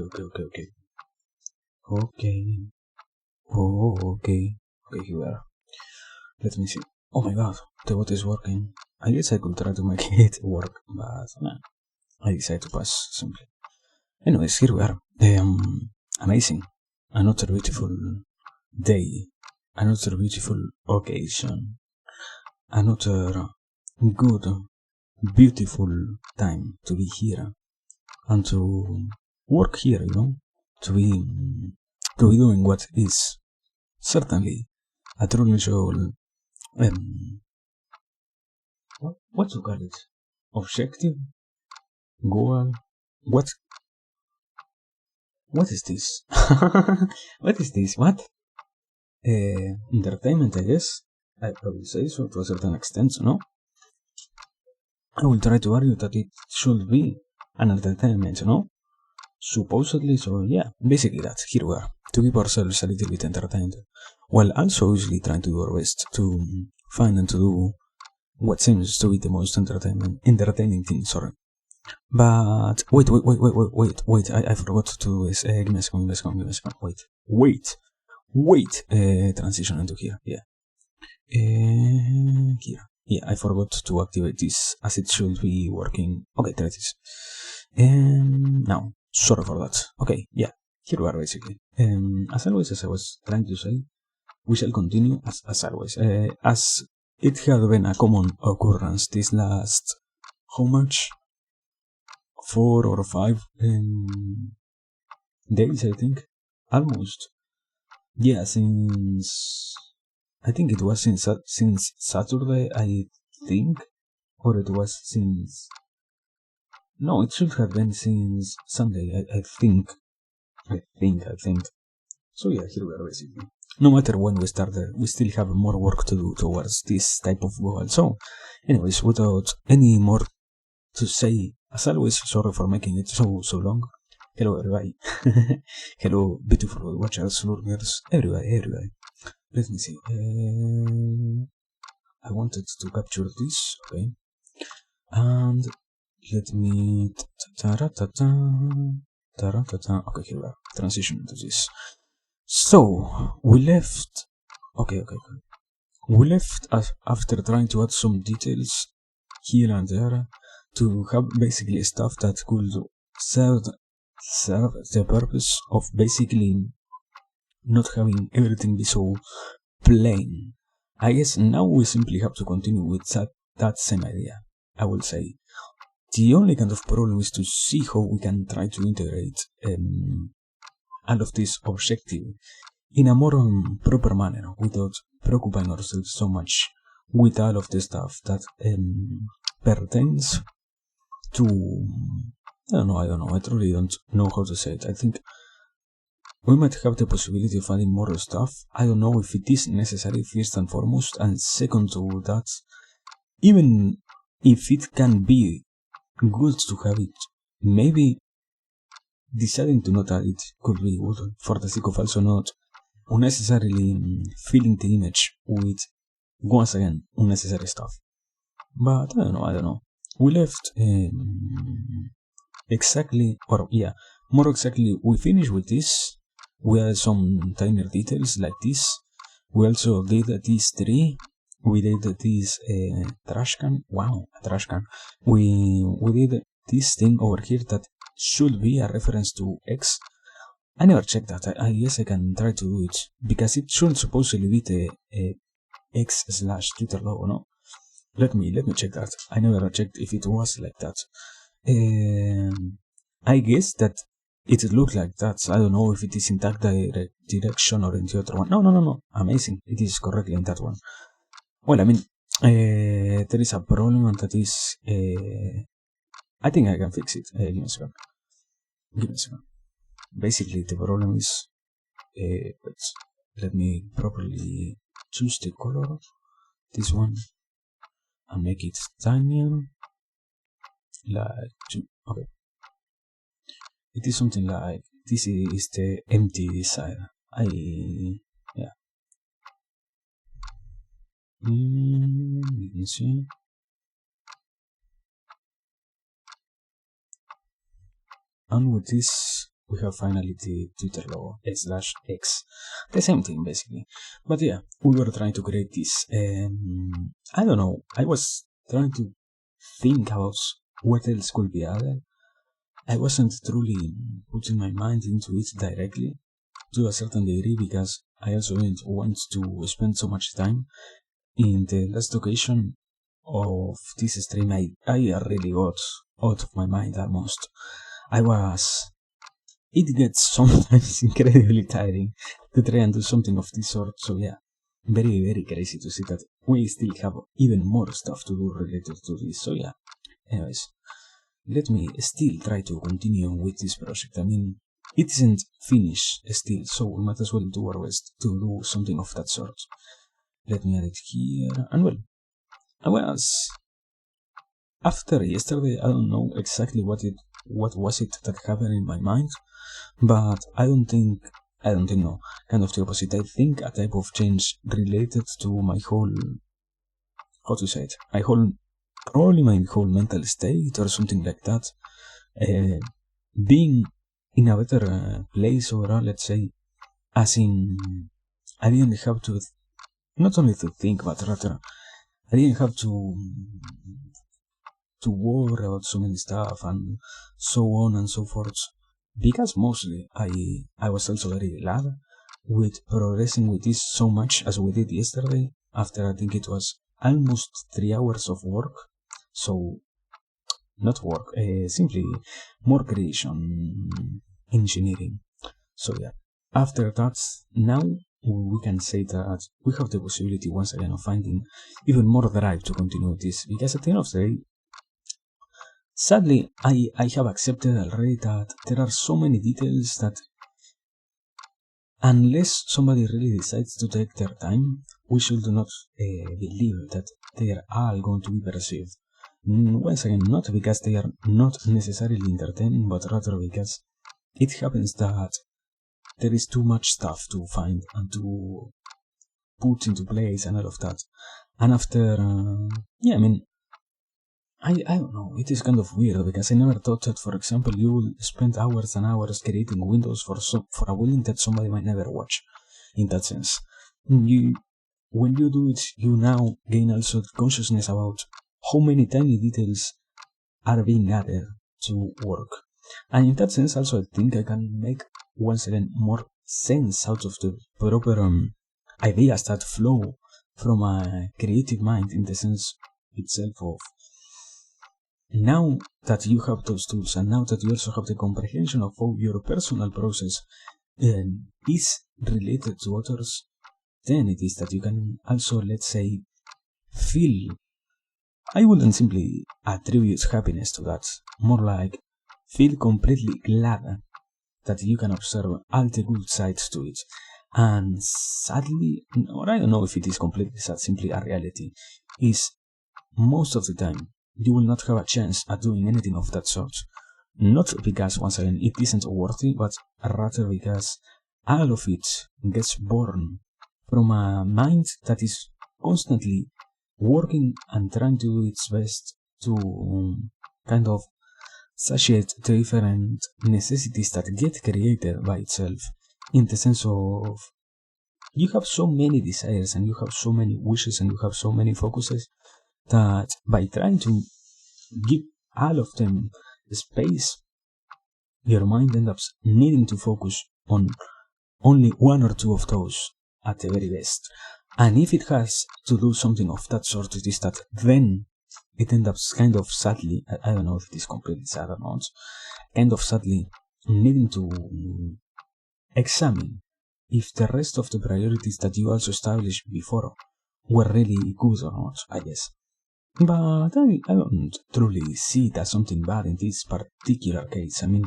Okay, here we are. Let me see. Oh my god, the bot is working. I guess I could try to make it work, but nah, I decided to pass simply. Anyways, here we are. Amazing. Another beautiful day. Another beautiful occasion. Another good, beautiful time to be here and to work here, to be doing what is certainly a truly enjoyable what to call it? Objective? Goal? What is this? What is this? What? Entertainment, I guess. I will say so to a certain extent, no? I will try to argue that it should be an entertainment, no? Supposedly, so yeah, basically that. Here we are, to keep ourselves a little bit entertained, while also usually trying to do our best to find and to do what seems to be the most entertaining thing, sorry. But wait, I forgot to do this. Give me a second, wait, transition into here, yeah. Here. Yeah, I forgot to activate this as it should be working. Okay, there it is. Now, sorry for that. Okay, yeah, here we are basically. As always, as I was trying to say, we shall continue as always. As it had been a common occurrence this last, how much? 4 or 5 days, I think. Almost. Yeah, since I think it was since Saturday, I think, or it was since. No, it should have been since Sunday, I think. I think. So yeah, here we are basically. No matter when we started, we still have more work to do towards this type of goal. So, anyways, without any more to say, as always, sorry for making it so long. Hello everybody. Hello beautiful watchers, learners, everybody. Let me see. I wanted to capture this, okay. And let me okay, here we are. Transition into this. So we left. Okay. We left after trying to add some details here and there to have basically stuff that could serve the purpose of basically not having everything be so plain. I guess now we simply have to continue with that same idea, I will say. The only kind of problem is to see how we can try to integrate all of this objective in a more proper manner without preoccupying ourselves so much with all of the stuff that pertains to I don't know, I truly don't know how to say it. I think we might have the possibility of adding more stuff. I don't know if it is necessary first and foremost, and second to that, even if it can be good to have it, maybe deciding to not add it could be good for the sake of also not unnecessarily filling the image with, once again, unnecessary stuff. But I don't know. We left more exactly, we finished with this. We added some tiny details like this. We also did these 3. We did this trash can. Wow, a trash can. We did this thing over here that should be a reference to X. I never checked that. I guess I can try to do it because it should supposedly be the X/Twitter logo, no? Let me check that. I never checked if it was like that. I guess that it looked like that. I don't know if it is in that direction or in the other one. No. Amazing. It is correctly in that one. Well, I mean, there is a problem, and that is, I think I can fix it. Give me a second. Basically, the problem is, wait, let me properly choose the color. This one, and make it tinier. Okay. It is something like this is the empty side. Yeah. You can see. And with this we have finally the Twitter logo, /X. The same thing, basically. But yeah, we were trying to create this. I don't know, I was trying to think about what else could be added. I wasn't truly putting my mind into it directly to a certain degree because I also didn't want to spend so much time. In the last occasion of this stream, I really got out of my mind almost. It gets sometimes incredibly tiring to try and do something of this sort, so yeah, very, very crazy to see that we still have even more stuff to do related to this, so yeah. Anyways, let me still try to continue with this project. I mean, it isn't finished still, so we might as well do our best to do something of that sort. Let me add it here, and well, after yesterday, I don't know exactly what was it that happened in my mind, but I don't think no, kind of the opposite. I think a type of change related to my whole, how to say it, probably my whole mental state or something like that, being in a better place overall, let's say, as in, I didn't have to, not only to think, but rather, I didn't have to worry about so many stuff and so on and so forth, because mostly I was also very glad with progressing with this so much as we did yesterday, after I think it was almost 3 hours of work, so not work, simply more creation, engineering. So yeah, after that, now we can say that we have the possibility once again of finding even more drive to continue this, because at the end of the day, sadly, I have accepted already that there are so many details that unless somebody really decides to take their time, we should not believe that they are all going to be perceived. Once again, not because they are not necessarily entertaining, but rather because it happens that there is too much stuff to find and to put into place and all of that. And after, yeah, I mean, I don't know, it is kind of weird because I never thought that, for example, you will spend hours and hours creating windows for a building that somebody might never watch, in that sense. When you do it, you now gain also consciousness about how many tiny details are being added to work. And in that sense, also, I think I can make, once again, more sense out of the proper ideas that flow from a creative mind, in the sense itself of, now that you have those tools, and now that you also have the comprehension of how your personal process is related to others, then it is that you can also, let's say, feel, I wouldn't simply attribute happiness to that, more like feel completely glad that you can observe all the good sides to it. And sadly, or I don't know if it is completely sad, simply a reality, is most of the time you will not have a chance at doing anything of that sort. Not because, once again, it isn't worthy, but rather because all of it gets born from a mind that is constantly working and trying to do its best to kind of satiate the different necessities that get created by itself, in the sense of, you have so many desires and you have so many wishes and you have so many focuses that by trying to give all of them space, your mind ends up needing to focus on only one or two of those at the very best. And if it has to do something of that sort, it is that then it ends up kind of sadly, I don't know if it is completely sad or not, kind of sadly needing to examine if the rest of the priorities that you also established before were really good or not, I guess. But I don't truly see it as something bad in this particular case. I mean,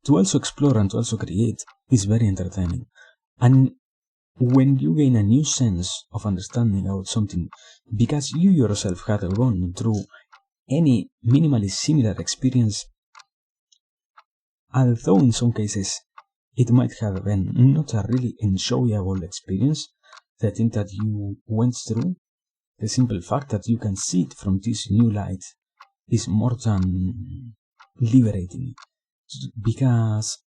to also explore and to also create is very entertaining. And when you gain a new sense of understanding about something, because you yourself had gone through any minimally similar experience, although in some cases it might have been not a really enjoyable experience, the thing that you went through, the simple fact that you can see it from this new light is more than liberating. because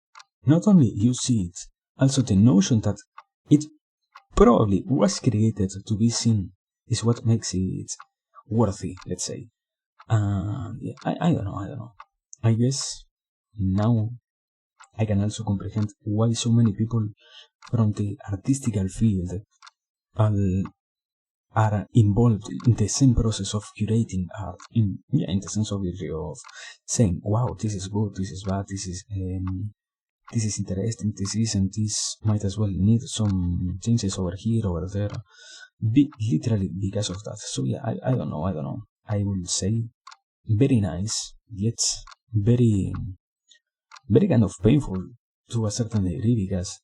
not only you see it, also the notion that it probably was created to be seen is what makes it worthy, let's say. Yeah, I don't know. I guess now I can also comprehend why so many people from the artistical field are, are involved in the same process of curating art, in the sense obviously of saying, wow, this is good, this is bad, this is interesting, this isn't, this might as well need some changes over here, over there, literally because of that. So yeah, I don't know, I will say very nice, yet very, very kind of painful to a certain degree, because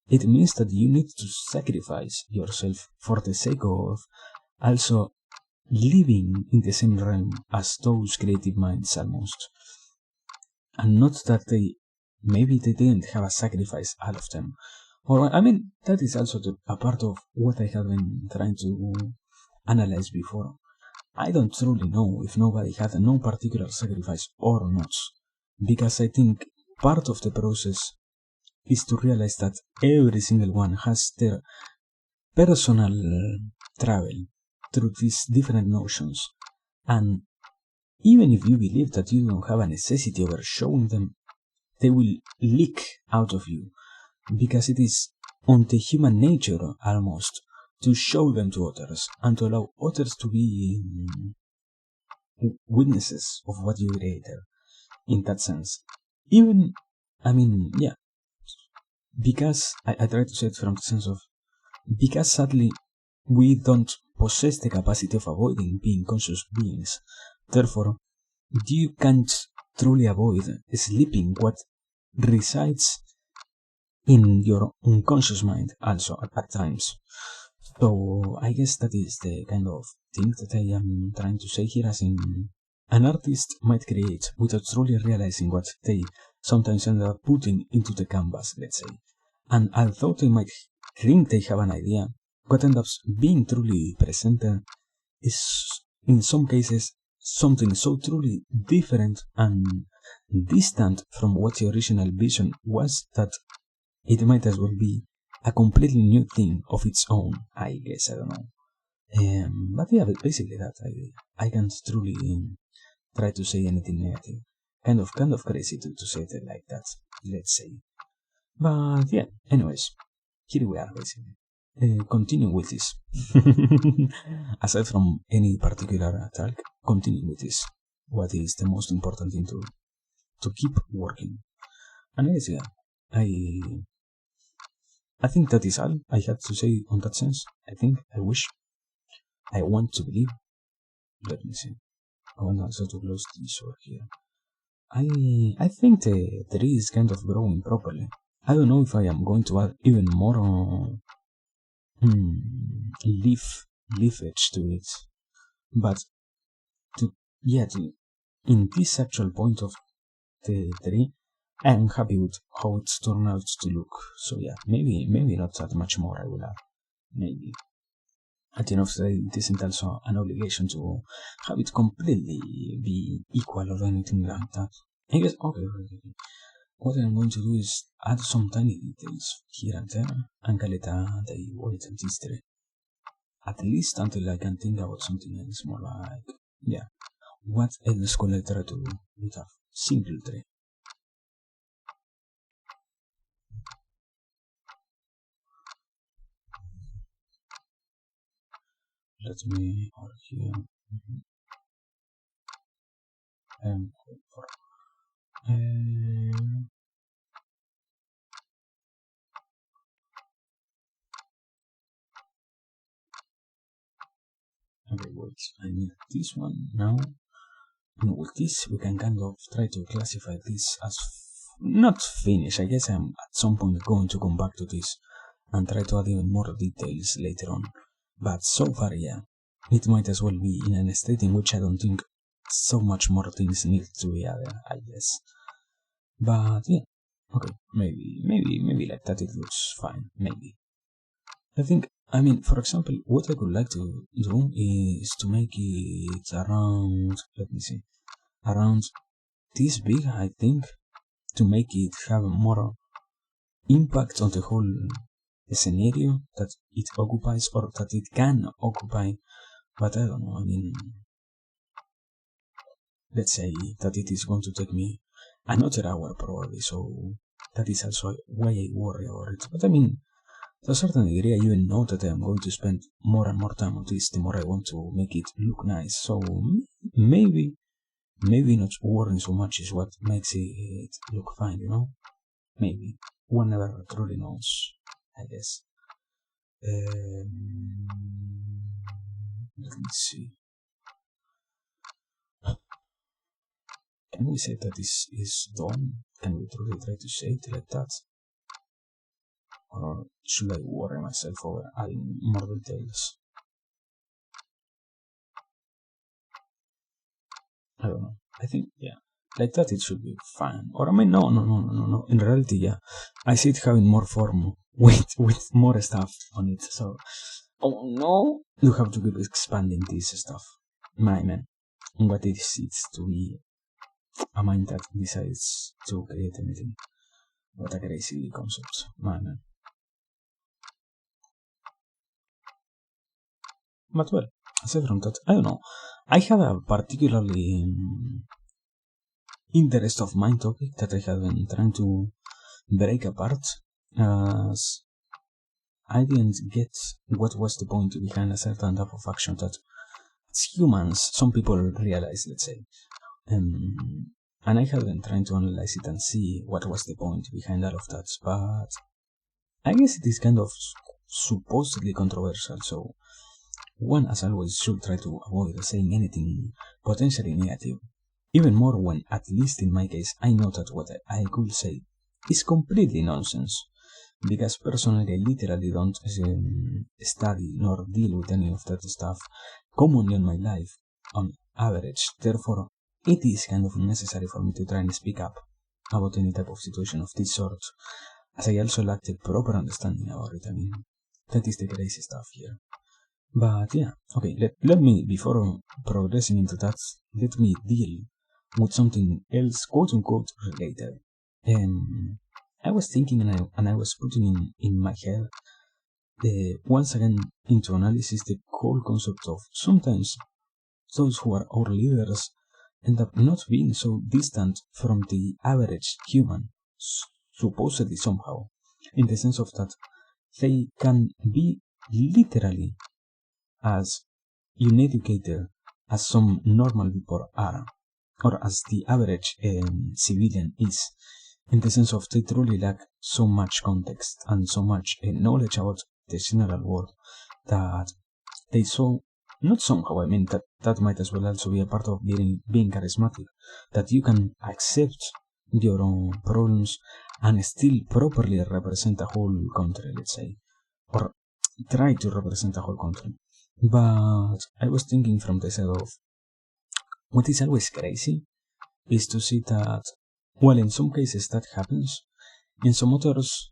it means that you need to sacrifice yourself for the sake of also living in the same realm as those creative minds almost. And not that maybe they didn't have a sacrifice, all of them. Or, I mean, that is also a part of what I have been trying to analyze before. I don't truly know if nobody had no particular sacrifice or not, because I think part of the process is to realize that every single one has their personal travel through these different notions, and even if you believe that you don't have a necessity over showing them, they will leak out of you, because it is on the human nature almost to show them to others and to allow others to be witnesses of what you created in that sense. Even, I mean, yeah, because I try to say it from the sense of, because sadly we don't possess the capacity of avoiding being conscious beings, therefore you can't truly avoid sleeping what resides in your unconscious mind also at times. So I guess that is the kind of thing that I am trying to say here, as in an artist might create without truly realizing what they sometimes end up putting into the canvas, let's say. And although they might think they have an idea, what ends up being truly presented is in some cases something so truly different and distant from what the original vision was that it might as well be a completely new thing of its own, I guess, I don't know. But yeah, but basically that, I can't truly try to say anything negative. Kind of crazy to say it like that, let's say. But yeah, anyways, here we are basically. Continue with this. Aside from any particular talk, continue with this. What is the most important thing to keep working? And I guess, yeah, I think that is all I had to say on that sense. I wish, I want to believe. Let me see. I want also to close this over here. I think the tree is kind of growing properly. I don't know if I am going to add even more leafage to it, but in this actual point of the tree, I am happy with how it's turned out to look. So yeah, maybe not that much more I will add. Maybe. At the end of the day, it isn't also an obligation to have it completely be equal or anything like that. I guess, okay. What I'm going to do is add some tiny details here and there and call it a day wait and history. At least until I can think about something else more like, yeah, what else could I try to do with a simple tree? Let me over here and for okay, wait, I need this one now. And with this, we can kind of try to classify this as not finished. I guess I'm at some point going to come back to this and try to add even more details later on. But so far, yeah, it might as well be in a state in which I don't think so much more things need to be added, I guess. But yeah, okay, maybe like that it looks fine, maybe. I mean, for example, what I would like to do is to make it around, let me see, around this big, I think. to make it have more impact on the whole scenario that it occupies or that it can occupy. But I don't know, I mean, let's say that it is going to take me another hour probably, so that is also why I worry about it. But I mean, to a certain degree, I even know that I am going to spend more and more time on this the more I want to make it look nice. So maybe not worrying so much is what makes it look fine, you know? Maybe. One never truly knows, I guess. Let me see. Can we say that this is done? Can we truly try to say it like that? Or should I worry myself over adding more details? I don't know. I think, yeah, like that it should be fine. Or I mean, no. In reality, yeah, I see it having more form with more stuff on it. So, oh no, you have to keep expanding this stuff. My man, what it is to be a mind that decides to create anything. What a crazy concept, my man. But well, aside from that, I don't know. I have a particularly interest of mind topic that I have been trying to break apart, as I didn't get what was the point behind a certain type of action that as humans, some people realize, let's say. And I have been trying to analyze it and see what was the point behind all of that, but I guess it is kind of supposedly controversial, so one, as always, should try to avoid saying anything potentially negative. Even more when, at least in my case, I know that what I could say is completely nonsense. Because personally, I literally don't study nor deal with any of that stuff commonly in my life, on average. Therefore, it is kind of necessary for me to try and speak up about any type of situation of this sort, as I also lack the proper understanding about it. I mean, that is the crazy stuff here. But yeah, okay, let me, before progressing into that, let me deal with something else, quote unquote, related. I was thinking and I was putting in my head, once again, into analysis, the whole concept of sometimes those who are our leaders end up not being so distant from the average human, supposedly somehow, in the sense of that they can be literally as uneducated as some normal people are, or as the average civilian is, in the sense of they truly lack so much context and so much knowledge about the general world that they not somehow, I mean, that might as well also be a part of being charismatic, that you can accept your own problems and still properly represent a whole country, let's say, or try to represent a whole country. But I was thinking from the side of what is always crazy is to see that, well, in some cases that happens, in some others,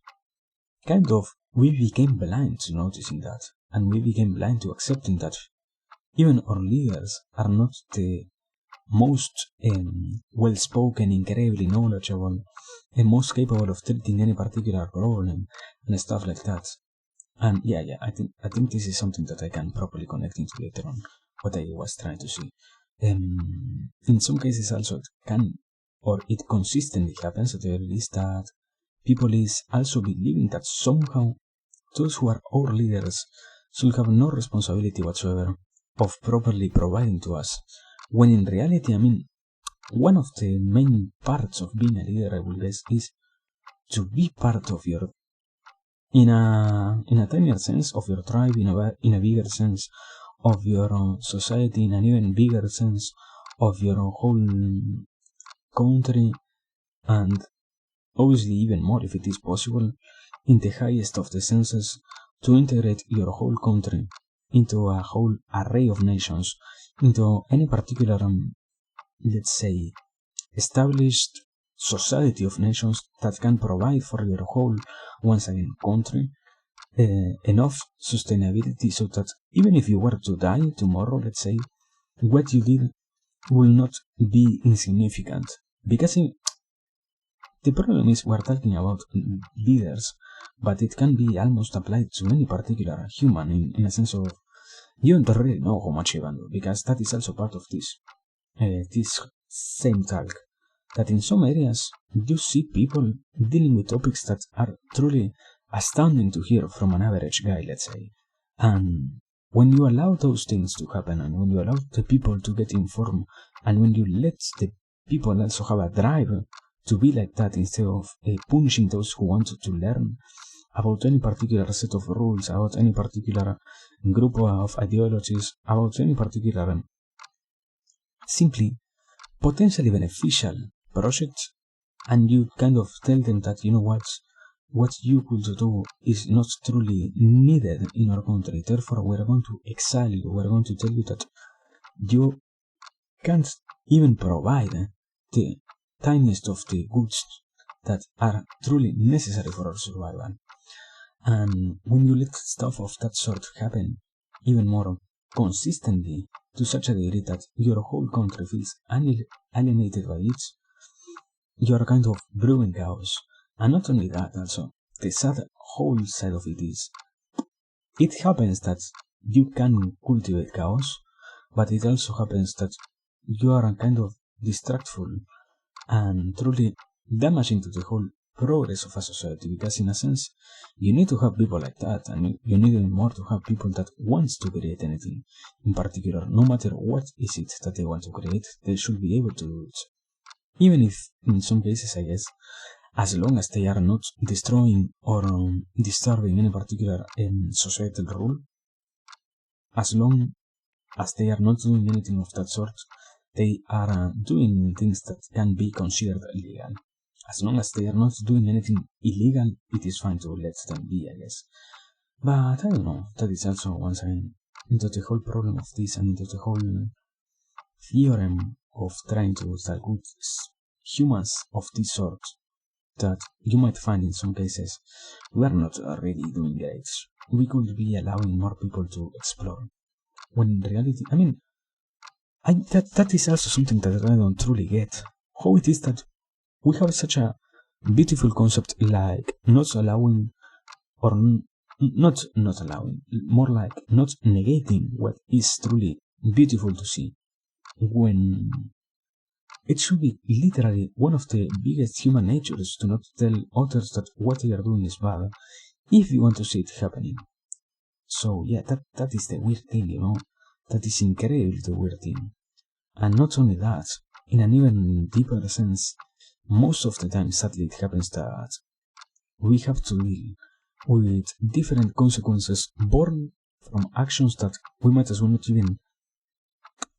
kind of, we became blind to noticing that, and we became blind to accepting that even our leaders are not the most well-spoken, incredibly knowledgeable, and most capable of treating any particular problem and stuff like that. And yeah, I think this is something that I can properly connect into later on, what I was trying to see. In some cases also it can, or it consistently happens at the very least, that people is also believing that somehow those who are our leaders should have no responsibility whatsoever of properly providing to us, when in reality, I mean, one of the main parts of being a leader, I would guess, is to be part of your, in a tinier sense, of your tribe, in a bigger sense of your society, in an even bigger sense of your whole country, and obviously even more, if it is possible, in the highest of the senses, to integrate your whole country into a whole array of nations, into any particular, let's say, established society of nations that can provide for your whole, once again, country, enough sustainability so that even if you were to die tomorrow, let's say, what you did will not be insignificant. Because The problem is we're talking about leaders, but it can be almost applied to any particular human in a sense of you don't really know how much you can do, because that is also part of this same talk. That in some areas you see people dealing with topics that are truly astounding to hear from an average guy, let's say. And when you allow those things to happen, and when you allow the people to get informed, and when you let the people also have a drive to be like that instead of punishing those who want to learn about any particular set of rules, about any particular group of ideologies, about any particular simply potentially beneficial project, and you kind of tell them that, you know what you could do is not truly needed in our country, therefore we're going to exile you, we're going to tell you that you can't even provide the tiniest of the goods that are truly necessary for our survival. And when you let stuff of that sort happen even more consistently to such a degree that your whole country feels alienated by it, you are kind of brewing chaos. And not only that, also, the sad whole side of it is, it happens that you can cultivate chaos, but it also happens that you are kind of distractful and truly damaging to the whole progress of a society, because in a sense, you need to have people like that, and you need even more to have people that wants to create anything in particular. No matter what is it that they want to create, they should be able to do it. Even if, in some cases, I guess, as long as they are not destroying or disturbing any particular societal rule, as long as they are not doing anything of that sort, they are doing things that can be considered illegal. As long as they are not doing anything illegal, it is fine to let them be, I guess. But I don't know, that is also once again into the whole problem of this and into the whole theorem of trying to good humans of this sort that you might find in some cases we are not really doing great. We could be allowing more people to explore. When in reality, I mean, that is also something that I don't truly get. How it is that we have such a beautiful concept like not allowing, or not allowing, more like not negating what is truly beautiful to see, when it should be literally one of the biggest human natures to not tell others that what they are doing is bad if you want to see it happening. So yeah, that is the weird thing, you know. That is incredibly the weird thing. And not only that, in an even deeper sense, most of the time, sadly, it happens that we have to deal with different consequences born from actions that we might as well not even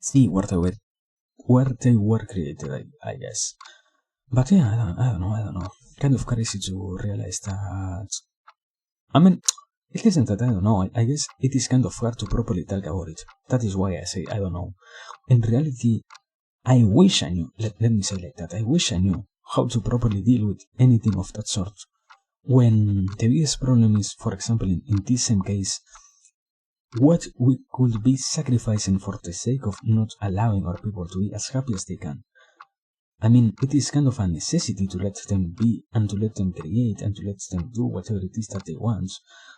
see where they were created, I guess. But yeah, I don't know. Kind of crazy to realize that. I mean, it isn't that I don't know. I guess it is kind of hard to properly talk about it. That is why I say I don't know. In reality, I wish I knew. Let me say like that. I wish I knew how to properly deal with anything of that sort. When the biggest problem is, for example, in this same case, what we could be sacrificing for the sake of not allowing our people to be as happy as they can. I mean, it is kind of a necessity to let them be and to let them create and to let them do whatever it is that they want.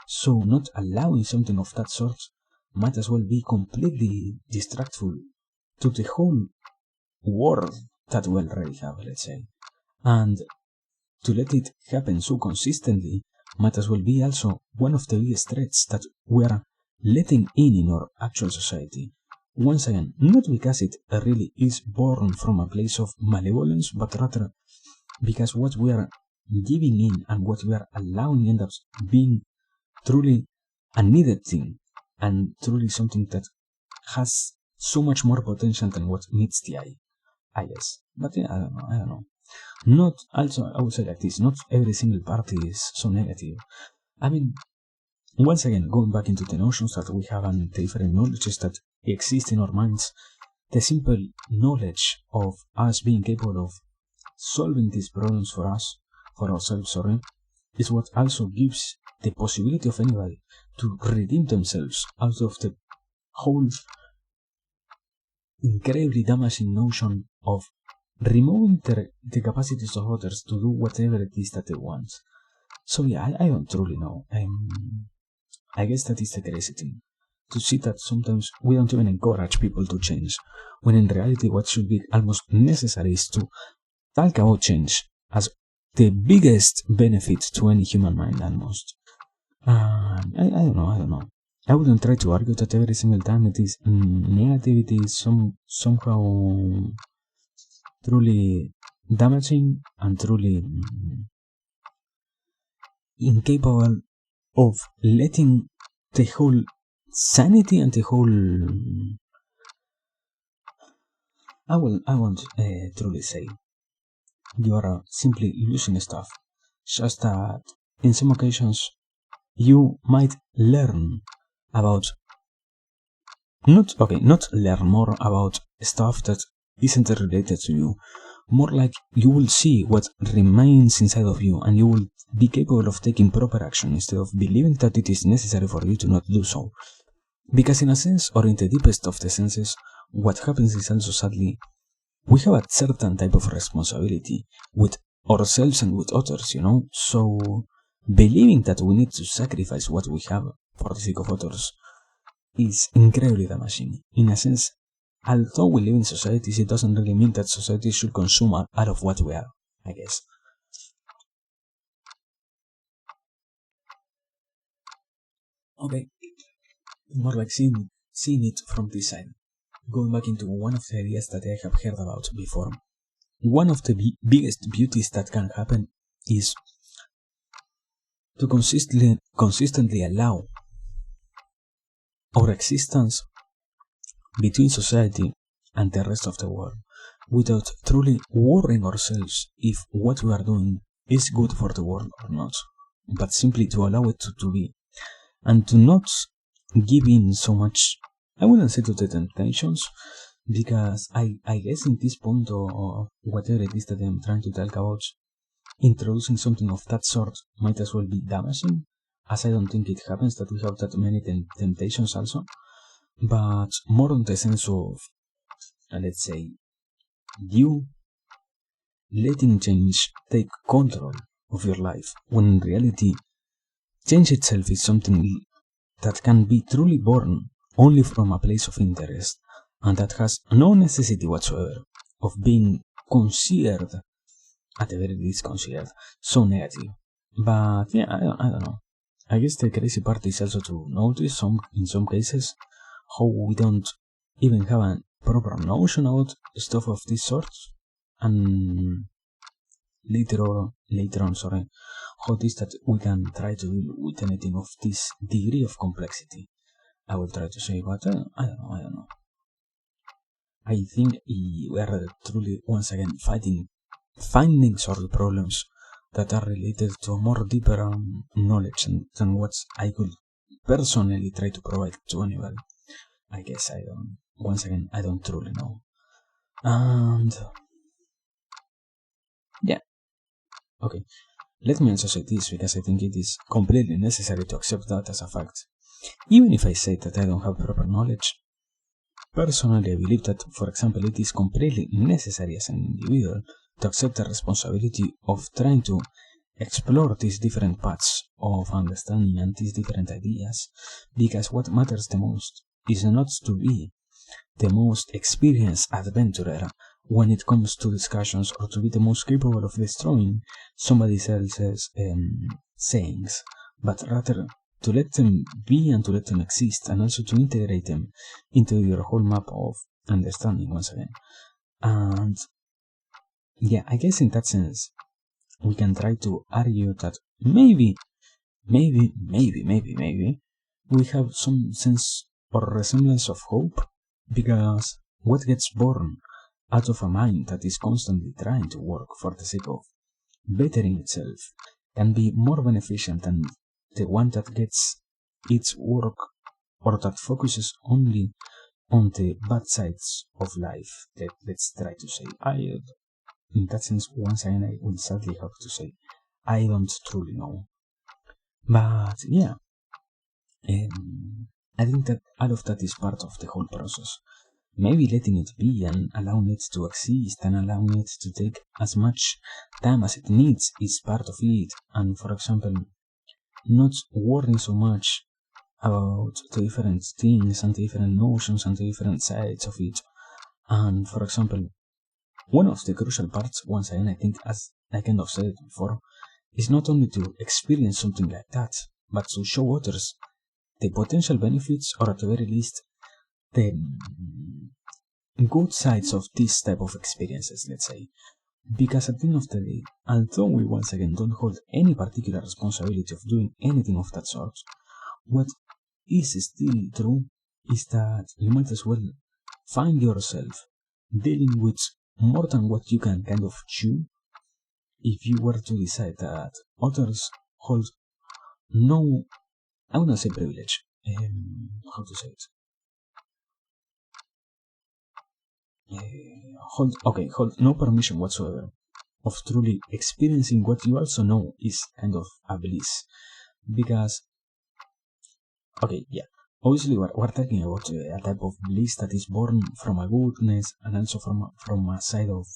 So not allowing something of that sort might as well be completely distractful to the whole world that we already have, let's say. And to let it happen so consistently might as well be also one of the biggest threats that we are letting in our actual society. Once again, not because it really is born from a place of malevolence, but rather because what we are giving in and what we are allowing ends up being truly a needed thing and truly something that has so much more potential than what meets the eye, I guess. But yeah, I don't know. Not also, I would say like this, not every single party is so negative. I mean, once again, going back into the notions that we have and the different knowledges that exist in our minds, the simple knowledge of us being capable of solving these problems for ourselves, is what also gives the possibility of anybody to redeem themselves out of the whole incredibly damaging notion of removing the capacities of others to do whatever it is that they want. So yeah, I don't truly know. I guess that is the crazy thing. To see that sometimes we don't even encourage people to change, when in reality what should be almost necessary is to talk about change as the biggest benefit to any human mind almost. I don't know. I wouldn't try to argue that every single time it is negativity is somehow truly damaging and truly incapable of letting the whole sanity and the whole I won't truly say you are simply losing stuff. Just that in some occasions you might learn about not learn more about stuff that isn't related to you. More like you will see what remains inside of you and you will be capable of taking proper action instead of believing that it is necessary for you to not do so. Because in a sense, or in the deepest of the senses, what happens is also sadly, we have a certain type of responsibility with ourselves and with others, So, believing that we need to sacrifice what we have for the sake of others is incredibly damaging. In a sense, although we live in societies, it doesn't really mean that society should consume out of what we are, I guess. Okay, more like seeing it from this side. Going back into one of the ideas that I have heard about before. One of the biggest beauties that can happen is to consistently allow our existence between society and the rest of the world without truly worrying ourselves if what we are doing is good for the world or not, but simply to allow it to be and to not give in so much. I wouldn't say to the temptations, because I guess in this point or whatever it is that I'm trying to talk about, introducing something of that sort might as well be damaging, as I don't think it happens that we have that many temptations also, but more on the sense of, let's say, you letting change take control of your life, when in reality, change itself is something that can be truly born only from a place of interest, and that has no necessity whatsoever of being considered, at the very least considered, so negative. But yeah, I don't know. I guess the crazy part is also to notice in some cases how we don't even have a proper notion about stuff of this sort, and later on, how it is that we can try to deal with anything of this degree of complexity. I will try to say, but I don't know. I think we are truly once again finding problems that are related to a more deeper knowledge than what I could personally try to provide to anybody. I guess I don't truly know. And yeah, okay. Let me also say this because I think it is completely necessary to accept that as a fact. Even if I say that I don't have proper knowledge, personally I believe that, for example, it is completely necessary as an individual to accept the responsibility of trying to explore these different paths of understanding and these different ideas, because what matters the most is not to be the most experienced adventurer when it comes to discussions, or to be the most capable of destroying somebody else's sayings, but rather to let them be and to let them exist, and also to integrate them into your whole map of understanding once again. And yeah, I guess in that sense, we can try to argue that maybe, we have some sense or resemblance of hope, because what gets born out of a mind that is constantly trying to work for the sake of bettering itself can be more beneficial than the one that gets its work, or that focuses only on the bad sides of life. Let's try to say, in that sense, once again, I will sadly have to say, I don't truly know. But yeah, I think that all of that is part of the whole process. maybe letting it be and allowing it to exist and allowing it to take as much time as it needs is part of it. And for example, not worrying so much about the different things and the different notions and the different sides of it. And for example, one of the crucial parts, once again, I think, as I kind of said it before, is not only to experience something like that, but to show others the potential benefits, or at the very least, the good sides of this type of experiences, let's say. Because at the end of the day, although we once again don't hold any particular responsibility of doing anything of that sort, what is still true is that you might as well find yourself dealing with more than what you can kind of chew if you were to decide that others hold no, I wouldn't say privilege, how to say it? Hold no permission whatsoever of truly experiencing what you also know is kind of a bliss. Because, obviously we're talking about a type of bliss that is born from a goodness and also from a side of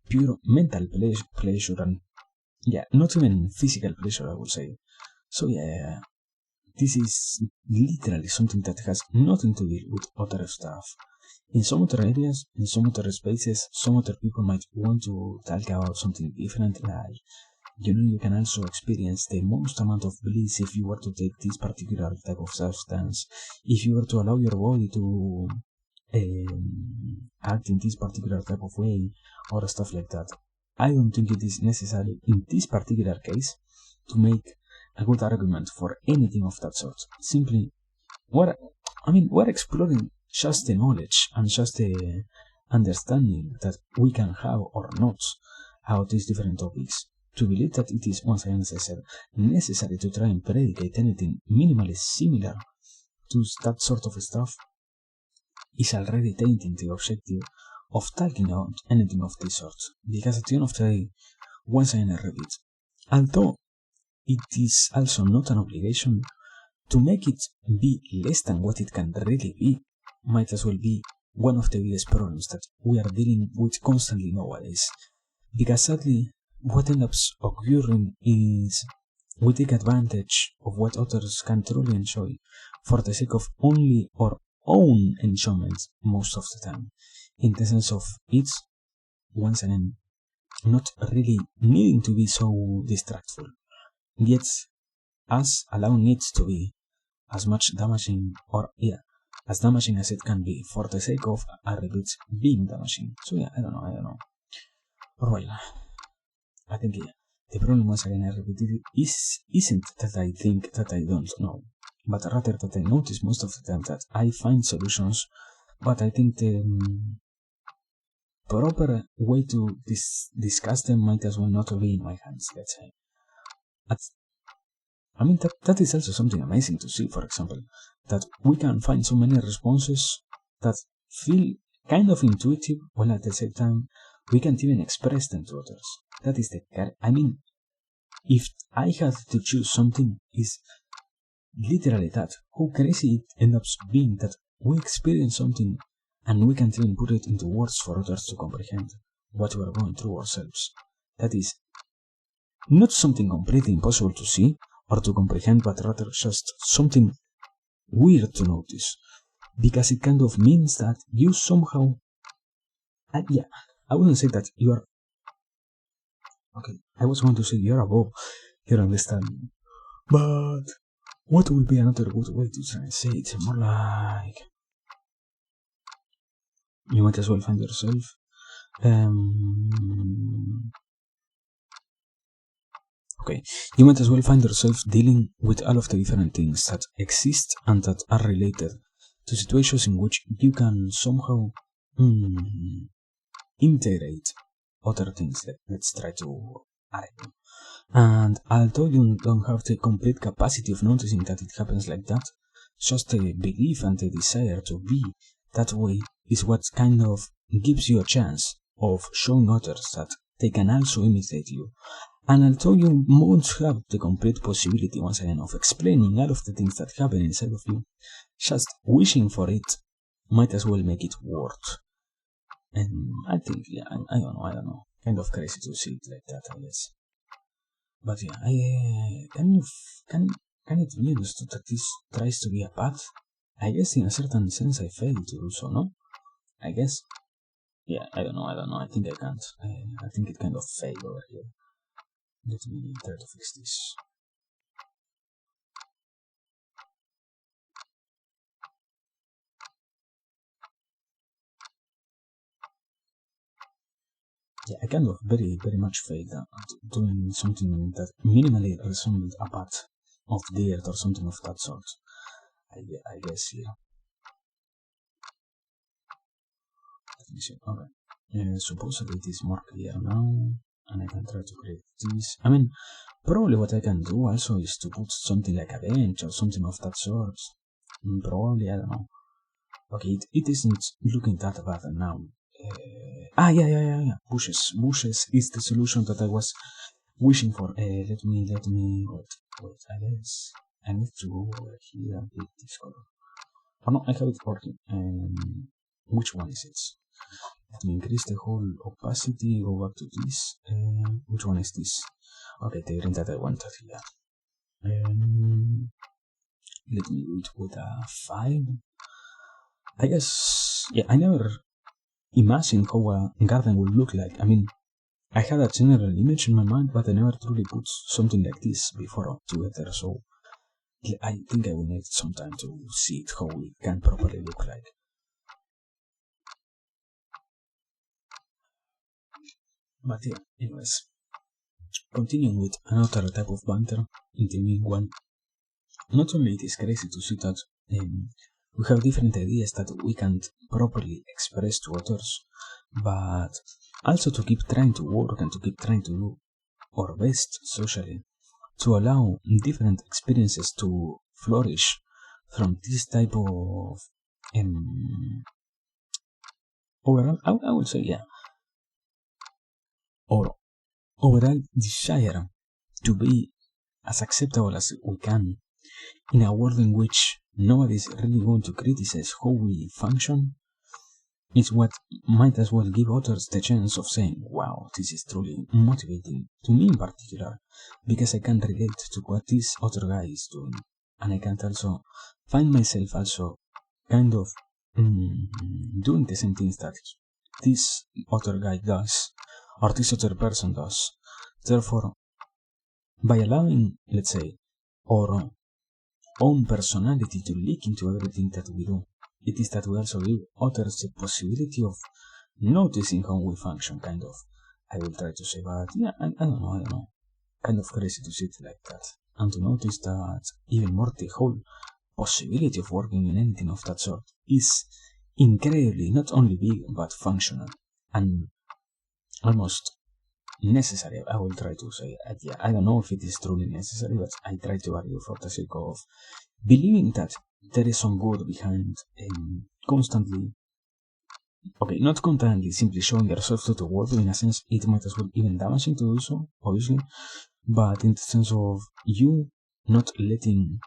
pure mental pleasure and, not even physical pleasure, I would say. So, this is literally something that has nothing to do with other stuff. In some other areas, in some other spaces, some other people might want to talk about something different, like, you can also experience the most amount of bliss if you were to take this particular type of substance, if you were to allow your body to act in this particular type of way, or stuff like that. I don't think it is necessary in this particular case to make a good argument for anything of that sort. Simply, we're exploring just the knowledge and just the understanding that we can have or not about these different topics. To believe that it is, once again, as I said, necessary to try and predicate anything minimally similar to that sort of stuff is already tainting the objective of talking about anything of this sort. Because at the end of the day, once again, I repeat, although it is also not an obligation, to make it be less than what it can really be might as well be one of the biggest problems that we are dealing with constantly nowadays. Because sadly, what ends up occurring is we take advantage of what others can truly enjoy for the sake of only our own enjoyment most of the time, in the sense of it's, once again, not really needing to be so distractful, yet us allowing it to be as much damaging, or as damaging as it can be for the sake of, I repeat, being damaging. So I don't know. Or well, I think the problem, once again, I repeat, isn't that I think that I don't know, but rather that I notice most of the time that I find solutions, but I think the proper way to discuss them might as well not be in my hands, let's say. That is also something amazing to see, for example, that we can find so many responses that feel kind of intuitive, while at the same time we can't even express them to others. That is if I had to choose something, is literally that. How crazy it ends up being that we experience something and we can't even put it into words for others to comprehend what we are going through ourselves. That is not something completely impossible to see or to comprehend, but rather just something weird to notice, because it kind of means that you somehow, I wouldn't say that you are, I was going to say you're above your understanding, but what would be another good way to try and say it? More like, you might as well find yourself, you might as well find yourself dealing with all of the different things that exist and that are related to situations in which you can somehow integrate other things. Let's try to argue. And although you don't have the complete capacity of noticing that it happens like that, just the belief and the desire to be that way is what kind of gives you a chance of showing others that they can also imitate you. And although you won't have the complete possibility, once again, of explaining all of the things that happen inside of you, just wishing for it might as well make it work. And I think, yeah, I don't know. Kind of crazy to see it like that, I guess. But yeah, can it be understood that this tries to be a path? I guess in a certain sense I failed to do so, no? I guess. Yeah, I don't know. I think I can't. I think it kind of failed over here. Let me try to fix this. Yeah, I kind of very much failed at doing something that minimally resembled a path of dirt or something of that sort. I guess, yeah. Let me see. Alright. Supposedly it is more clear now, and I can try to create this. I mean, probably what I can do also is to put something like a bench or something of that sort. Probably, I don't know. Okay, it isn't looking that bad now. Yeah. Bushes is the solution that I was wishing for. Let me, wait, I guess I need to go over here and pick this color. Oh no, I have it working. Which one is it? Let me increase the whole opacity, go back to this. Which one is this? Okay, the green that I wanted here. Let me do it with a 5. I guess, yeah, I never imagined how a garden would look like. I mean, I had a general image in my mind, but I never truly put something like this before together, so I think I will need some time to see it, how it can properly look like. But yeah, anyways, continuing with another type of banter, in the main one, not only it is crazy to see that we have different ideas that we can't properly express to others, but also to keep trying to work and to keep trying to do our best socially, to allow different experiences to flourish from this type of overall, I would say, yeah, or overall desire to be as acceptable as we can in a world in which nobody is really going to criticize how we function. It's what might as well give others the chance of saying, wow, this is truly motivating to me in particular, because I can relate to what this other guy is doing, and I can also find myself also kind of doing the same things that this other guy does, or this other person does. Therefore, by allowing, let's say, our own personality to leak into everything that we do, it is that we also give others the possibility of noticing how we function, kind of. I will try to say, but yeah, I don't know. Kind of crazy to see it like that. And to notice that even more the whole possibility of working in anything of that sort is incredibly not only big but functional and almost necessary. I will try to say, yeah, I don't know if it is truly necessary, but I try to argue for the sake of believing that there is some good behind constantly, okay, not constantly simply showing yourself to the world. In a sense, it might as well even damaging to do so, obviously, but in the sense of you not letting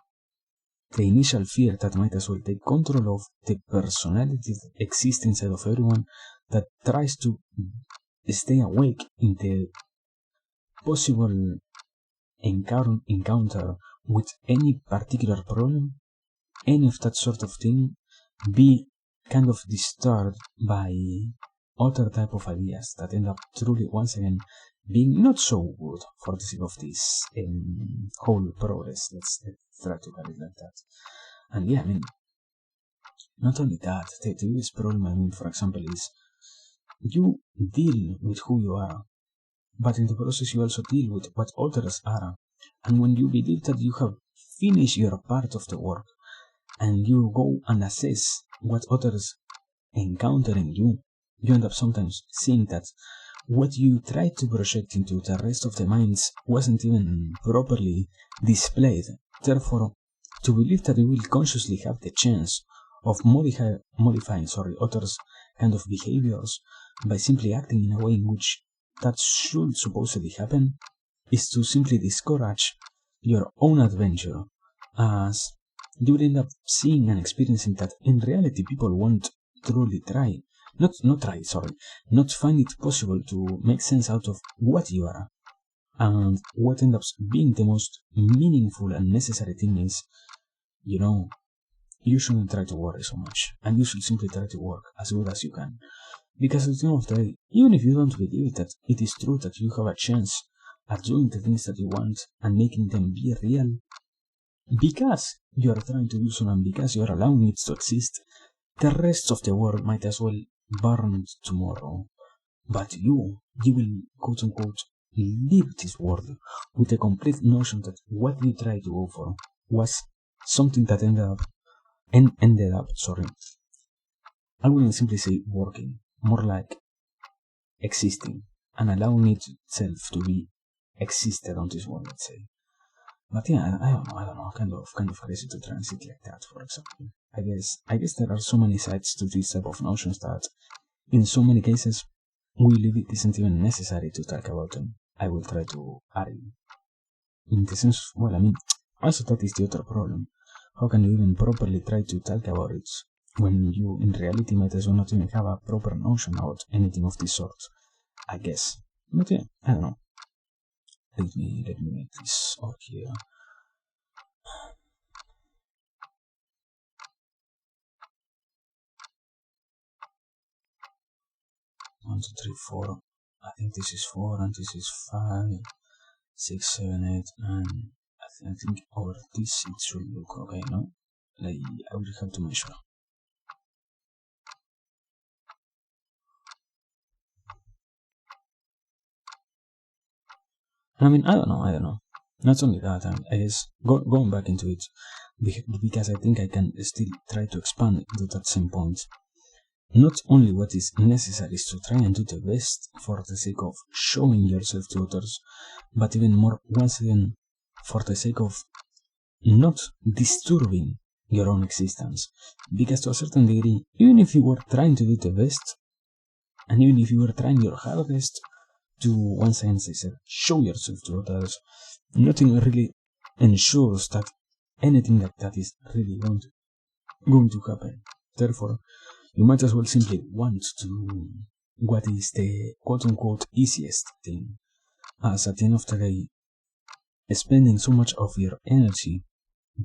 the initial fear that might as well take control of the personality that exists inside of everyone that tries to stay awake in the possible encounter with any particular problem, any of that sort of thing, be kind of disturbed by other type of ideas that end up truly, once again, being not so good for the sake of this whole progress. Let's try to have it like that. And yeah, I mean, not only that, the biggest problem, I mean, for example, is you deal with who you are, but in the process you also deal with what others are. And when you believe that you have finished your part of the work, and you go and assess what others encounter in you, you end up sometimes seeing that what you tried to project into the rest of the minds wasn't even properly displayed. Therefore, to believe that you will consciously have the chance of modifying others' kind of behaviors by simply acting in a way in which that should supposedly happen is to simply discourage your own adventure, as you will end up seeing and experiencing that in reality people won't truly try, not find it possible to make sense out of what you are. And what ends up being the most meaningful and necessary thing is, you shouldn't try to worry so much, and you should simply try to work as good as you can. Because at the end of the day, even if you don't believe that it is true that you have a chance at doing the things that you want and making them be real, because you are trying to do so and because you are allowing it to exist, the rest of the world might as well burn tomorrow. But you will, quote unquote, leave this world with the complete notion that what you tried to go for was something that ended up, I wouldn't simply say working, more like existing and allowing itself to be existed on this world, let's say. But yeah, I don't know, kind of crazy to transit like that, for example. I guess there are so many sides to these type of notions that in so many cases we believe it isn't even necessary to talk about them. I will try to argue. In the sense, also that is the other problem. How can you even properly try to talk about it when you in reality might as well not even have a proper notion about anything of this sort? I guess. But yeah, I don't know. Let me make this all here. 1, 2, 3, 4. I think this is 4 and this is 5, 6, 7, 8, and I think over this it should look okay, no? Like, I will have to measure. I don't know. Not only that, I guess going back into it, because I think I can still try to expand to that same point. Not only what is necessary is to try and do the best for the sake of showing yourself to others, but even more, once again, for the sake of not disturbing your own existence. Because to a certain degree, even if you were trying to do the best, and even if you were trying your hardest to, once again, as I said, show yourself to others, nothing really ensures that anything like that is really going to happen. Therefore, you might as well simply want to do what is the quote-unquote easiest thing, as at the end of the day, spending so much of your energy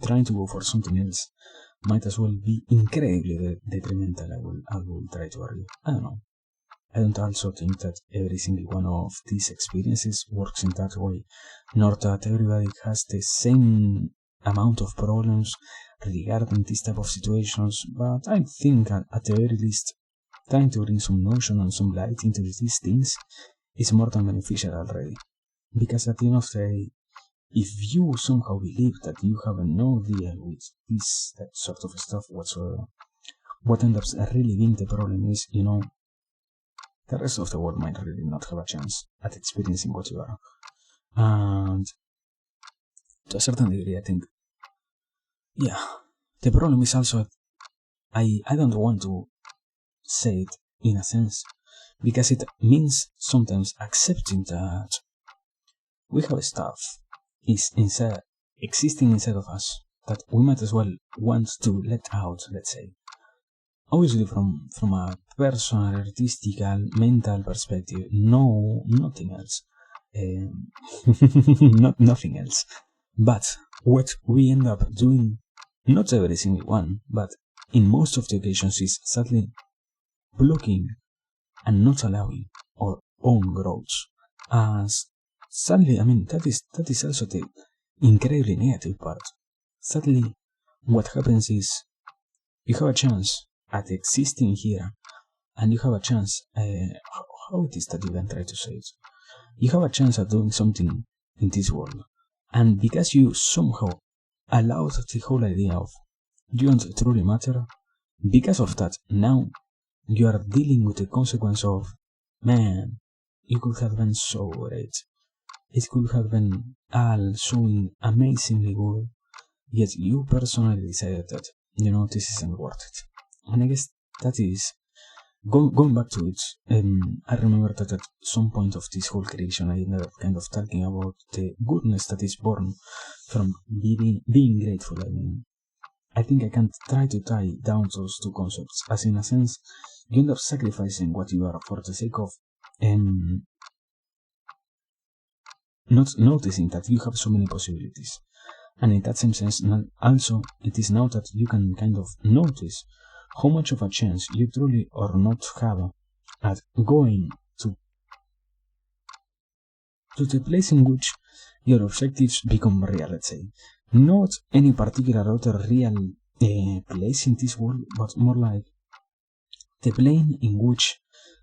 trying to go for something else might as well be incredibly detrimental. I will try to argue. I don't know. I don't also think that every single one of these experiences works in that way, nor that everybody has the same amount of problems regarding this type of situations, but I think at the very least, trying to bring some notion and some light into these things is more than beneficial already. Because at the end of the day, if you somehow believe that you have no deal with that sort of stuff whatsoever, what ends up really being the problem is, the rest of the world might really not have a chance at experiencing what you are. And to a certain degree, I think, yeah, the problem is also, I don't want to say it in a sense, because it means sometimes accepting that we have stuff is existing inside of us that we might as well want to let out, let's say. Obviously from a personal, artistical, mental perspective, nothing else. Nothing else. But what we end up doing, not every single one, but in most of the occasions, is sadly blocking and not allowing our own growth. As sadly, that is also the incredibly negative part. Sadly, what happens is you have a chance at existing here, and you have a chance. How it is that you can try to say it? You have a chance at doing something in this world, and because you somehow allowed the whole idea of you don't truly matter, because of that, now you are dealing with the consequence of, man, you could have been so great. It could have been all so amazingly good, yet you personally decided that, this isn't worth it. And I guess that is, going back to it, I remember that at some point of this whole creation, I ended up kind of talking about the goodness that is born from being grateful. I think I can try to tie down those two concepts, as in a sense, you end up sacrificing what you are for the sake of not noticing that you have so many possibilities. And in that same sense, also, it is now that you can kind of notice how much of a chance you truly or not have at going to the place in which your objectives become real, let's say. Not any particular other real place in this world, but more like the plane in which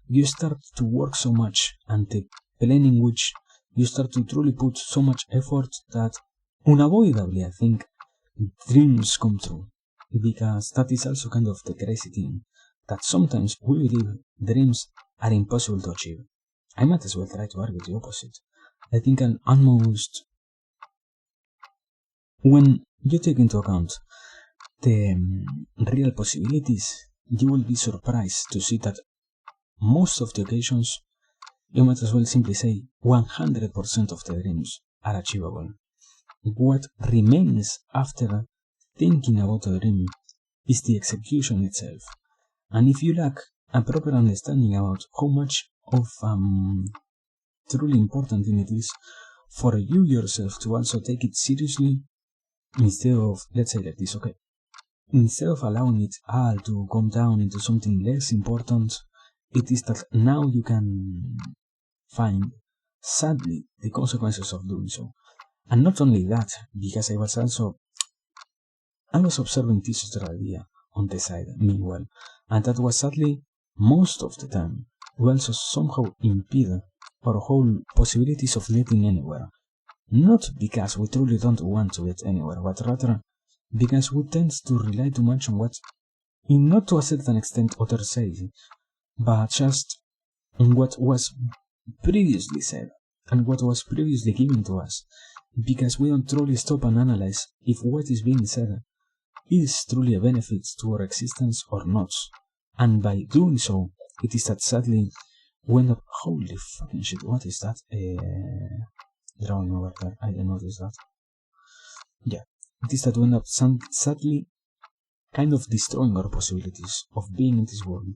you start to work so much, and the plane in which you start to truly put so much effort that unavoidably, I think, dreams come true. Because that is also kind of the crazy thing, that sometimes we believe dreams are impossible to achieve. I might as well try to argue the opposite. I think almost when you take into account the real possibilities, you will be surprised to see that most of the occasions, you might as well simply say 100% of the dreams are achievable. What remains after thinking about a dream is the execution itself. And if you lack a proper understanding about how much of truly important thing it is for you yourself to also take it seriously, instead of, let's say like this, okay, instead of allowing it all to come down into something less important, it is that now you can find, sadly, the consequences of doing so. And not only that, because I was observing this other idea on the side, meanwhile, and that was sadly, most of the time, we also somehow impede our whole possibilities of getting anywhere. Not because we truly don't want to get anywhere, but rather because we tend to rely too much on what, not to a certain extent, others say, but just on what was previously said and what was previously given to us, because we don't truly stop and analyze if what is being said is truly a benefit to our existence or not. And by doing so, it is that sadly we end up, holy fucking shit, what is that? Drawing over there, I didn't notice that. Yeah, it is that we end up sadly kind of destroying our possibilities of being in this world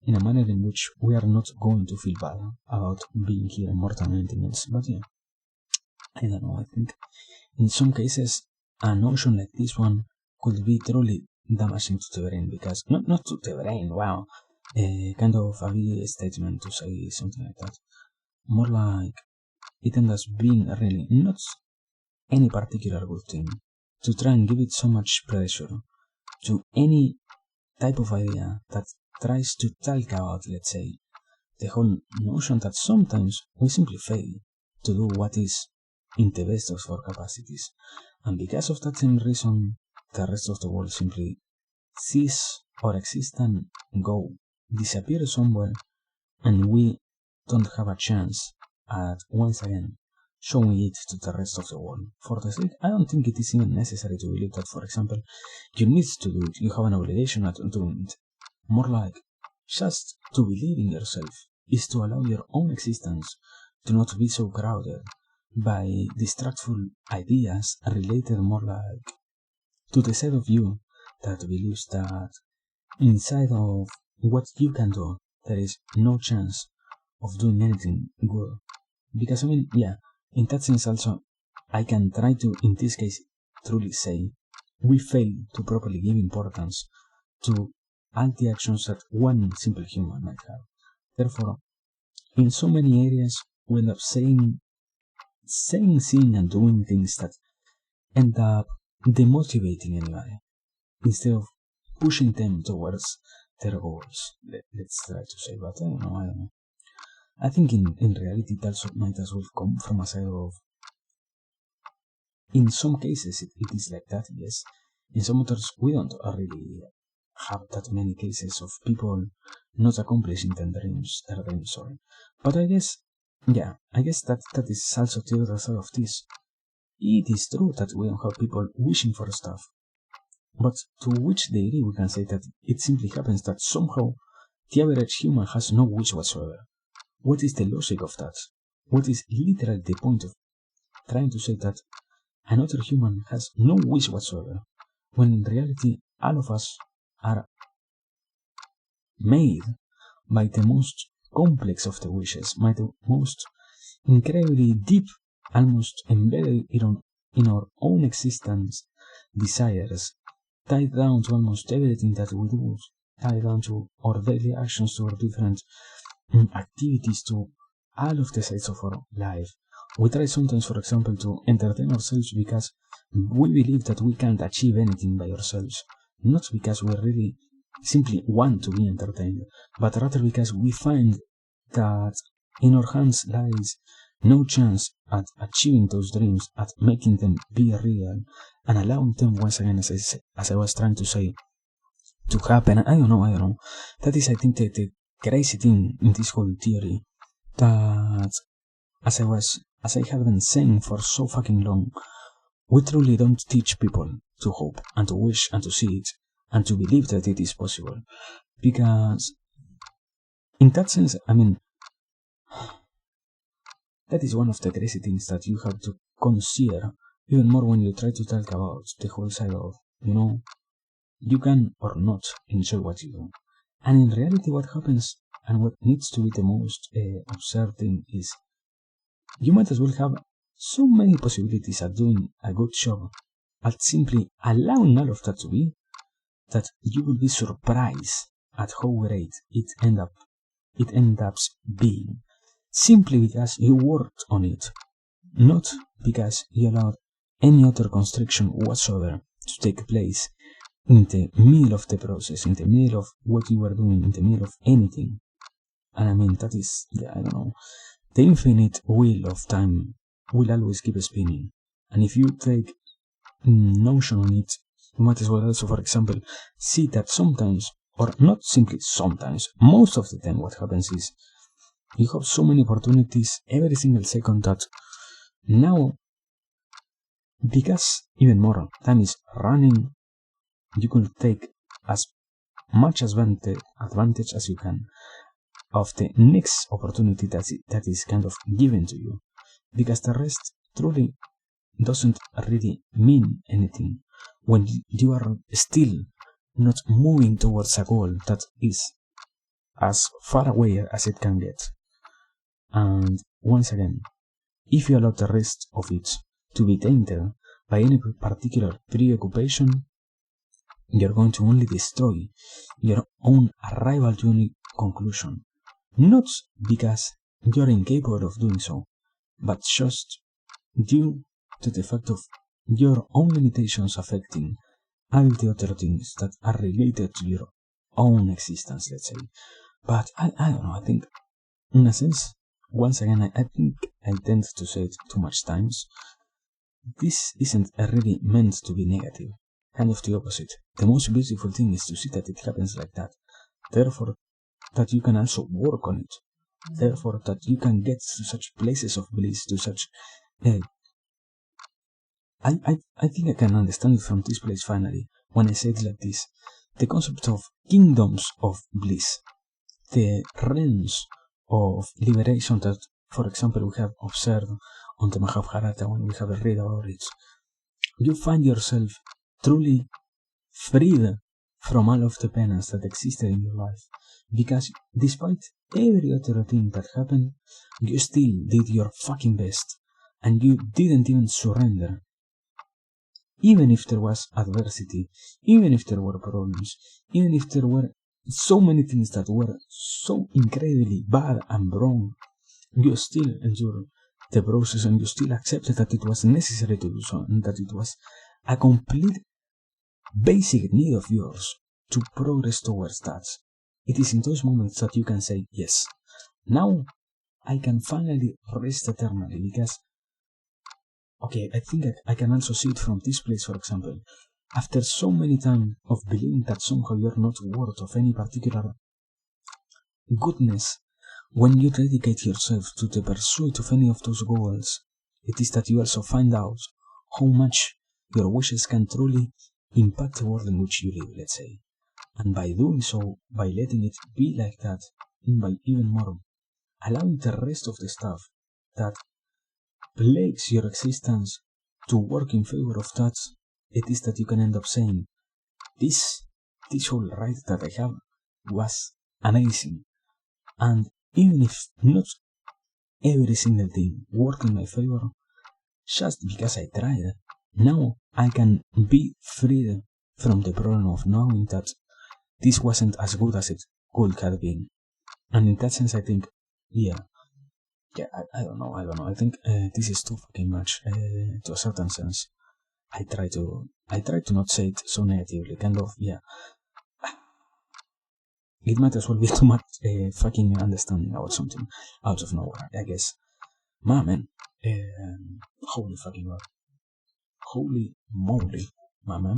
in a manner in which we are not going to feel bad about being here more than anything else. But yeah, I don't know, I think in some cases a notion like this one could be truly damaging to the brain, because not to the brain, wow, kind of a big statement to say something like that. More like it ends up being really not any particular good thing to try and give it so much pressure to any type of idea that tries to talk about, let's say, the whole notion that sometimes we simply fail to do what is in the best of our capacities, and because of that same reason, the rest of the world simply cease or exist and go, disappear somewhere, and we don't have a chance at once again showing it to the rest of the world. For the sake, I don't think it is even necessary to believe that, for example, you need to do it, you have an obligation at doing it. More like, just to believe in yourself is to allow your own existence to not be so crowded by distractful ideas related more like to the side of you that believes that inside of what you can do, there is no chance of doing anything good. Because I mean, yeah, in that sense also, I can try to, in this case, truly say, we fail to properly give importance to all the actions that one simple human might have. Therefore, in so many areas, we end up saying, seeing, and doing things that end up demotivating anybody, instead of pushing them towards their goals. Let's try to say, but I don't know. I think in reality it also might as well come from a side of, in some cases it is like that, yes. In some others we don't really have that many cases of people not accomplishing their dreams, sorry. But I guess that is also the other side of this. It is true that we don't have people wishing for stuff, but to which degree we can say that it simply happens that somehow the average human has no wish whatsoever. What is the logic of that? What is literally the point of trying to say that another human has no wish whatsoever, when in reality all of us are made by the most complex of the wishes, by the most incredibly deep, almost embedded in our own existence, desires, tied down to almost everything that we do, tied down to our daily actions, to our different activities, to all of the sides of our life. We try sometimes, for example, to entertain ourselves because we believe that we can't achieve anything by ourselves, not because we really simply want to be entertained, but rather because we find that in our hands lies no chance at achieving those dreams, at making them be real, and allowing them once again, as I was trying to say, to happen. I don't know. That is, I think, the crazy thing in this whole theory, that as I have been saying for so fucking long, we truly don't teach people to hope and to wish and to see it and to believe that it is possible. Because in that sense, I mean, that is one of the crazy things that you have to consider, even more when you try to talk about the whole side of, you can or not enjoy what you do. And in reality, what happens and what needs to be the most observed thing is you might as well have so many possibilities at doing a good job, at simply allowing all of that to be, that you will be surprised at how great it ends up being, simply because you worked on it, not because you allowed any other constriction whatsoever to take place in the middle of the process, in the middle of what you were doing, in the middle of anything. And I mean, that is, I don't know, the infinite wheel of time will always keep spinning. And if you take notion on it, you might as well also, for example, see that sometimes, or not simply sometimes, most of the time what happens is you have so many opportunities every single second that now, because even more time is running, you can take as much advantage as you can of the next opportunity that is kind of given to you, because the rest truly doesn't really mean anything when you are still not moving towards a goal that is as far away as it can get. And once again, if you allow the rest of it to be tainted by any particular preoccupation, you're going to only destroy your own arrival to any conclusion. Not because you're incapable of doing so, but just due to the fact of your own limitations affecting all the other things that are related to your own existence, let's say. But I don't know, I think, in a sense, once again, I think I tend to say it too much times, this isn't really meant to be negative. Kind of the opposite. The most beautiful thing is to see that it happens like that. Therefore, that you can also work on it. Therefore, that you can get to such places of bliss, to such... I think I can understand it from this place finally, when I say it like this. The concept of kingdoms of bliss. The realms of liberation that, for example, we have observed on the Mahabharata when we have read about it. You find yourself truly freed from all of the penance that existed in your life, because despite every other thing that happened, you still did your fucking best, and you didn't even surrender. Even if there was adversity, even if there were problems, even if there were so many things that were so incredibly bad and wrong, you still endured the process, and you still accepted that it was necessary to do so, and that it was a complete basic need of yours to progress towards that. It is in those moments that you can say, yes, now I can finally rest eternally, because, okay, I think I can also see it from this place, for example. After so many times of believing that somehow you're not worth of any particular goodness, when you dedicate yourself to the pursuit of any of those goals, it is that you also find out how much your wishes can truly impact the world in which you live, let's say. And by doing so, by letting it be like that, and by even more, allowing the rest of the stuff that plagues your existence to work in favor of that, it is that you can end up saying, this whole ride that I have was amazing. And even if not every single thing worked in my favor, just because I tried, now I can be freed from the problem of knowing that this wasn't as good as it could have been. And in that sense, I think, I don't know. I think this is too fucking much to a certain sense. I try to not say it so negatively, kind of, it might as well be too much fucking understanding about something out of nowhere, I guess. Man, holy fucking god. Holy moly, my man.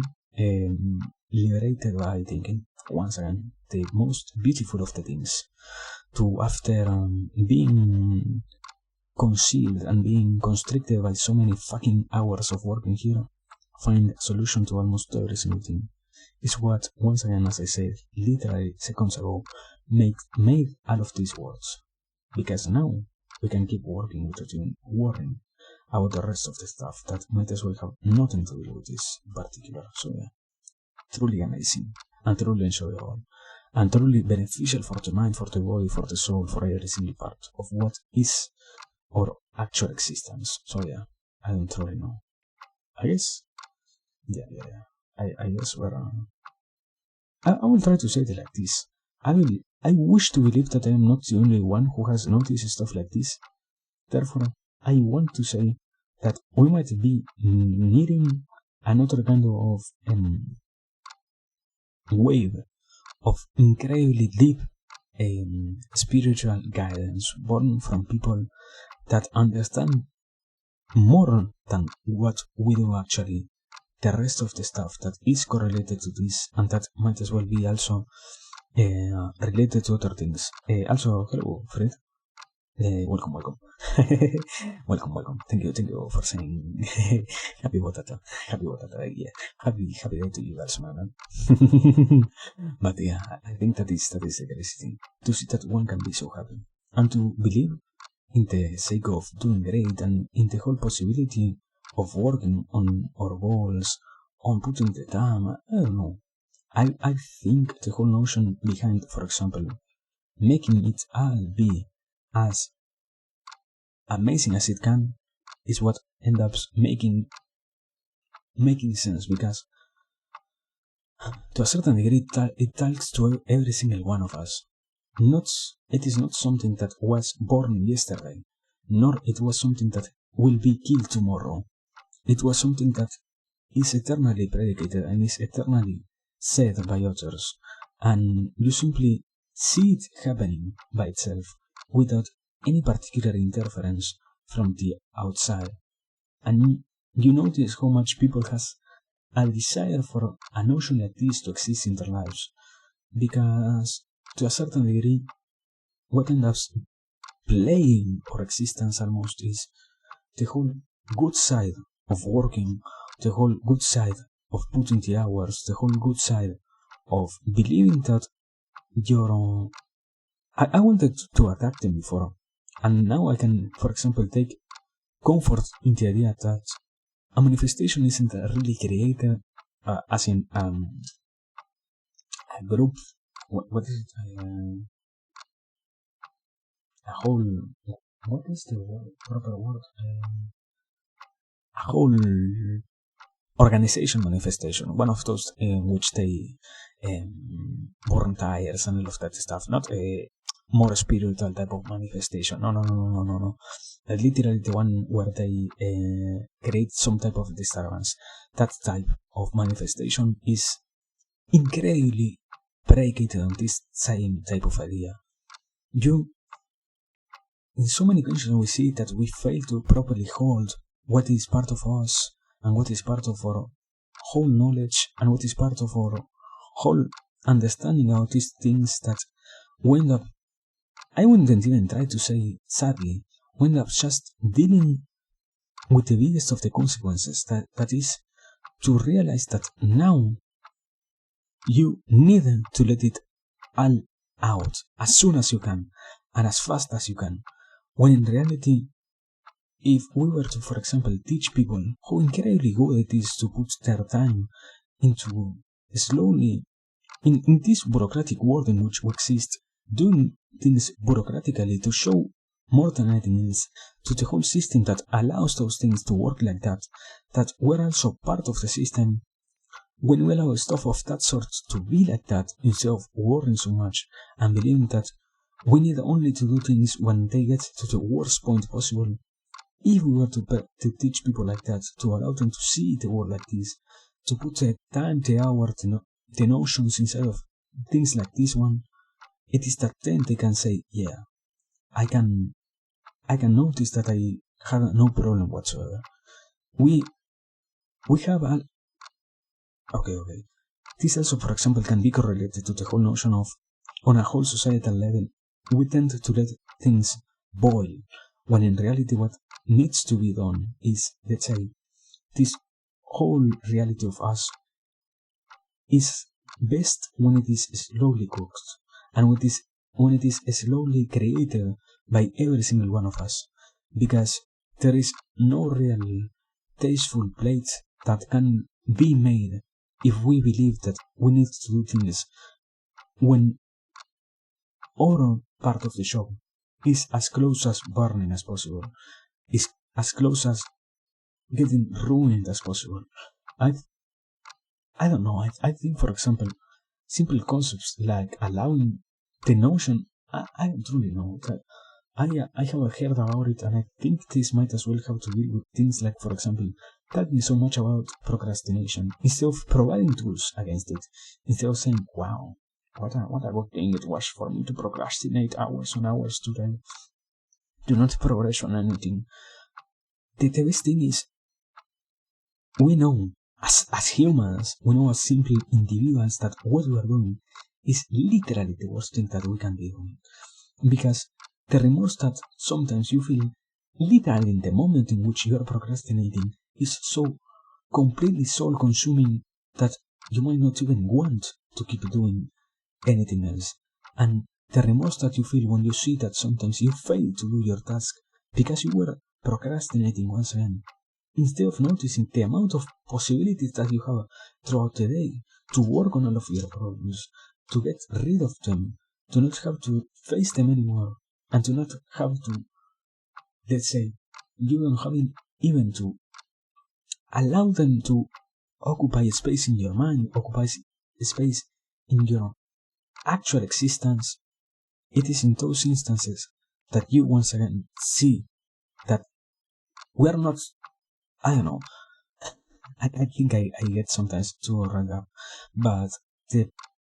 Liberated by thinking, once again, the most beautiful of the things. To, after being concealed and being constricted by so many fucking hours of working here, find a solution to almost every single thing. Is what, once again, as I said, literally seconds ago, made all of these words. Because now we can keep working without even worrying about the rest of the stuff that might as well have nothing to do with this particular. So truly amazing and truly enjoyable and truly beneficial for the mind, for the body, for the soul, for every single part of what is our actual existence. So I don't truly know. I guess, I guess we're. I will try to say it like this. I wish to believe that I am not the only one who has noticed stuff like this. Therefore, I want to say that we might be needing another kind of wave of incredibly deep spiritual guidance born from people that understand more than what we do actually the rest of the stuff that is correlated to this and that might as well be also related to other things. Also, hello, Fred. Welcome. welcome. Thank you for saying happy Watata. Yeah, happy day to you also, man. But I think that is the crazy thing, to see that one can be so happy and to believe in the sake of doing great and in the whole possibility of working on our goals, on putting the time. I don't know. I think the whole notion behind, for example, making it all be as amazing as it can is what ends up making sense, because to a certain degree it talks to every single one of us. It is not something that was born yesterday, nor it was something that will be killed tomorrow. It was something that is eternally predicated and is eternally said by others, and you simply see it happening by itself without any particular interference from the outside. And you notice how much people has a desire for a notion like this to exist in their lives, because to a certain degree what ends up playing our existence almost is the whole good side of working, the whole good side of putting the hours, the whole good side of believing that your I wanted to attack them before, and now I can, for example, take comfort in the idea that a manifestation isn't really created as in a group. What is it? A whole. What is the proper word? A whole organization manifestation. One of those in which they burn tires and all of that stuff. Not a more spiritual type of manifestation. No. Literally the one where they create some type of disturbance. That type of manifestation is incredibly predicated on this same type of idea. In so many conditions we see that we fail to properly hold what is part of us and what is part of our whole knowledge and what is part of our whole understanding of these things that we end up, I wouldn't even try to say sadly, we end up just dealing with the biggest of the consequences, that is to realize that now you need to let it all out as soon as you can and as fast as you can, when in reality if we were to, for example, teach people how incredibly good it is to put their time into slowly, in this bureaucratic world in which we exist, doing things bureaucratically to show more than anything else to the whole system that allows those things to work like that, that we're also part of the system. When we allow stuff of that sort to be like that, instead of worrying so much and believing that we need only to do things when they get to the worst point possible, if we were to teach people like that, to allow them to see the world like this, to put the time, the hour, the notions inside of things like this one, it is that then they can say, yeah, I can notice that I had no problem whatsoever. We have okay. This also, for example, can be correlated to the whole notion of, on a whole societal level, we tend to let things boil, when in reality what needs to be done is, let's say, this whole reality of us is best when it is slowly cooked, and when it is slowly created by every single one of us, because there is no real tasteful plate that can be made if we believe that we need to do things when our part of the job is as close as burning as possible, is as close as getting ruined as possible. I don't know, I think, for example, simple concepts like allowing the notion, I don't really know, that I have heard about it, and I think this might as well have to deal with things like, for example, talking so much about procrastination, instead of providing tools against it, instead of saying, wow, what a good thing it was for me to procrastinate hours on hours today, do not progress on anything. The best thing is, we know, as humans, we know as simple individuals, that what we are doing is literally the worst thing that we can be doing. Because the remorse that sometimes you feel literally in the moment in which you are procrastinating is so completely soul consuming that you might not even want to keep doing anything else. And the remorse that you feel when you see that sometimes you fail to do your task because you were procrastinating once again, instead of noticing the amount of possibilities that you have throughout the day to work on all of your problems, to get rid of them, to not have to face them anymore, and to not have to, let's say, you don't have even to allow them to occupy space in your mind, occupy space in your actual existence. It is in those instances that you once again see that we are not, I don't know, I think I get sometimes too rung up, but the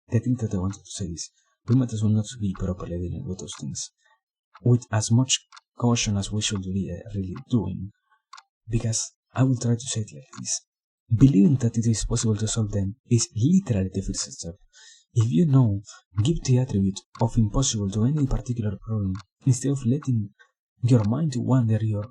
thing that I wanted to say is, we might as well not be properly dealing with those things with as much caution as we should be really doing, because I will try to say it like this: believing that it is possible to solve them is literally the first step. If you know, give the attribute of impossible to any particular problem, instead of letting your mind to wander, your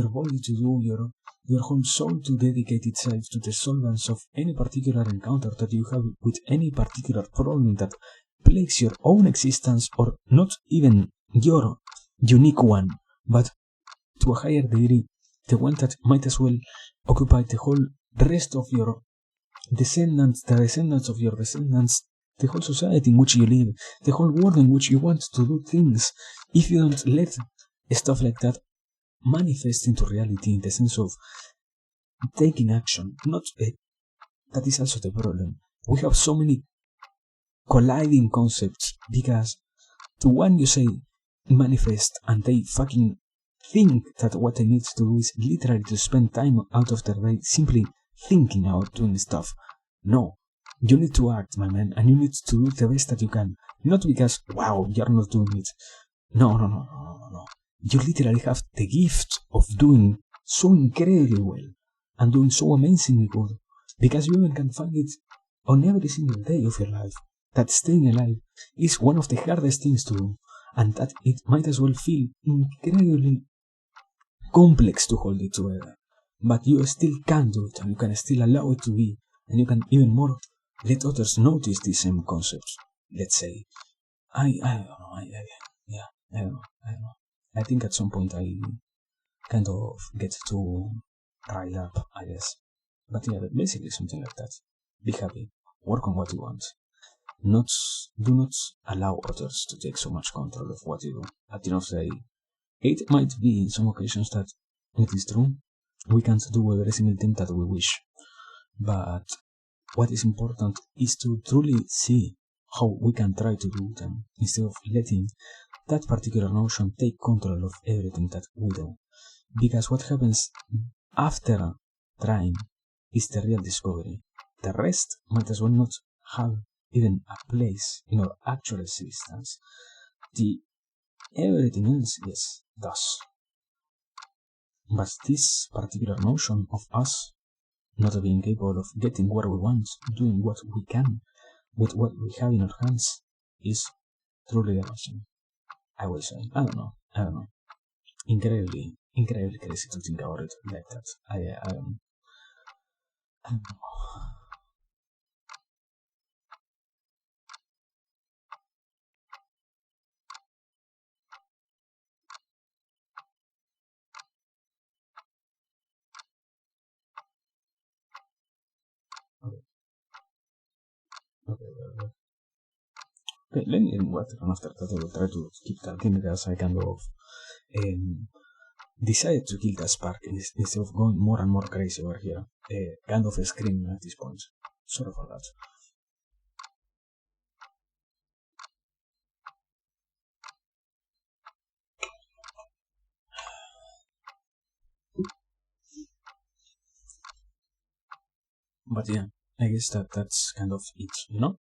body to do, your whole soul to dedicate itself to the solvance of any particular encounter that you have with any particular problem that plagues your own existence, or not even your unique one, but to a higher degree, the one that might as well occupy the whole rest of your descendants, the descendants of your descendants, the whole society in which you live, the whole world in which you want to do things. If you don't let stuff like that manifest into reality, in the sense of taking action, that is also the problem. We have so many colliding concepts, because to one you say manifest, and they fucking think that what they need to do is literally to spend time out of their day simply thinking about doing stuff. No, you need to act, my man, and you need to do the best that you can. Not because, wow, you're not doing it. No. You literally have the gift of doing so incredibly well, and doing so amazingly good, because you even can find it on every single day of your life, that staying alive is one of the hardest things to do, and that it might as well feel incredibly complex to hold it together. But you still can do it, and you can still allow it to be, and you can even more let others notice these same concepts. Let's say, I don't know, I don't know. I think at some point kind of get to rile up, I guess. But yeah, basically something like that. Be happy. Work on what you want. Not do not allow others to take so much control of what you do. At the end of the day, it might be in some occasions that it is true. We can't do every single thing that we wish. But what is important is to truly see how we can try to do them instead of letting that particular notion take control of everything that we do. Because what happens after trying is the real discovery. The rest might as well not have even a place in our actual existence. The everything else, yes, does. But this particular notion of us not being capable of getting what we want, doing what we can with what we have in our hands, is truly amazing. I will say. I don't know. Incredibly crazy to think about it like that. I don't know. Okay, okay. Okay, let me drink water, and after that I will try to keep talking because I kind of um, decided to kill that spark instead of going more and more crazy over here. Kind of screaming at this point. Sorry for that. But yeah, I guess that's kind of it, you know?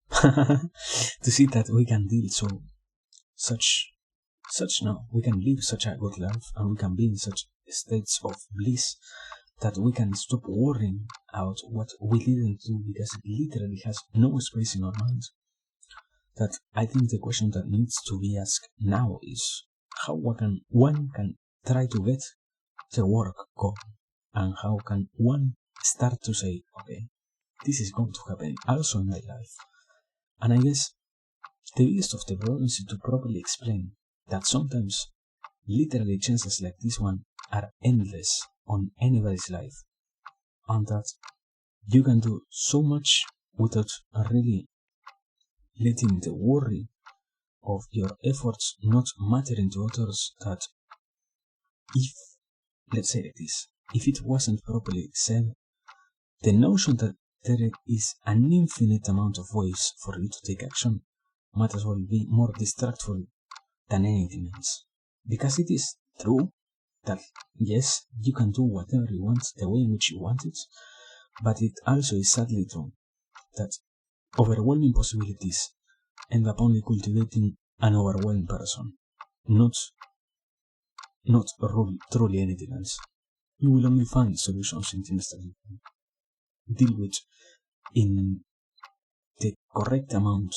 To see that we can deal such no, we can live such a good life and we can be in such states of bliss that we can stop worrying about what we didn't do because it literally has no space in our minds. That I think the question that needs to be asked now is how one can try to get the work going, and how can one start to say, okay, this is going to happen also in my life. And I guess the biggest of the problems is to properly explain that sometimes literally chances like this one are endless on anybody's life, and that you can do so much without really letting the worry of your efforts not mattering to others. That if, let's say it is, if it wasn't properly said, the notion that there is an infinite amount of ways for you to take action might as well be more distractful than anything else. Because it is true that yes, you can do whatever you want the way in which you want it, but it also is sadly true that overwhelming possibilities end up only cultivating an overwhelmed person, not truly anything else. You will only find solutions in things that you can deal with in the correct amount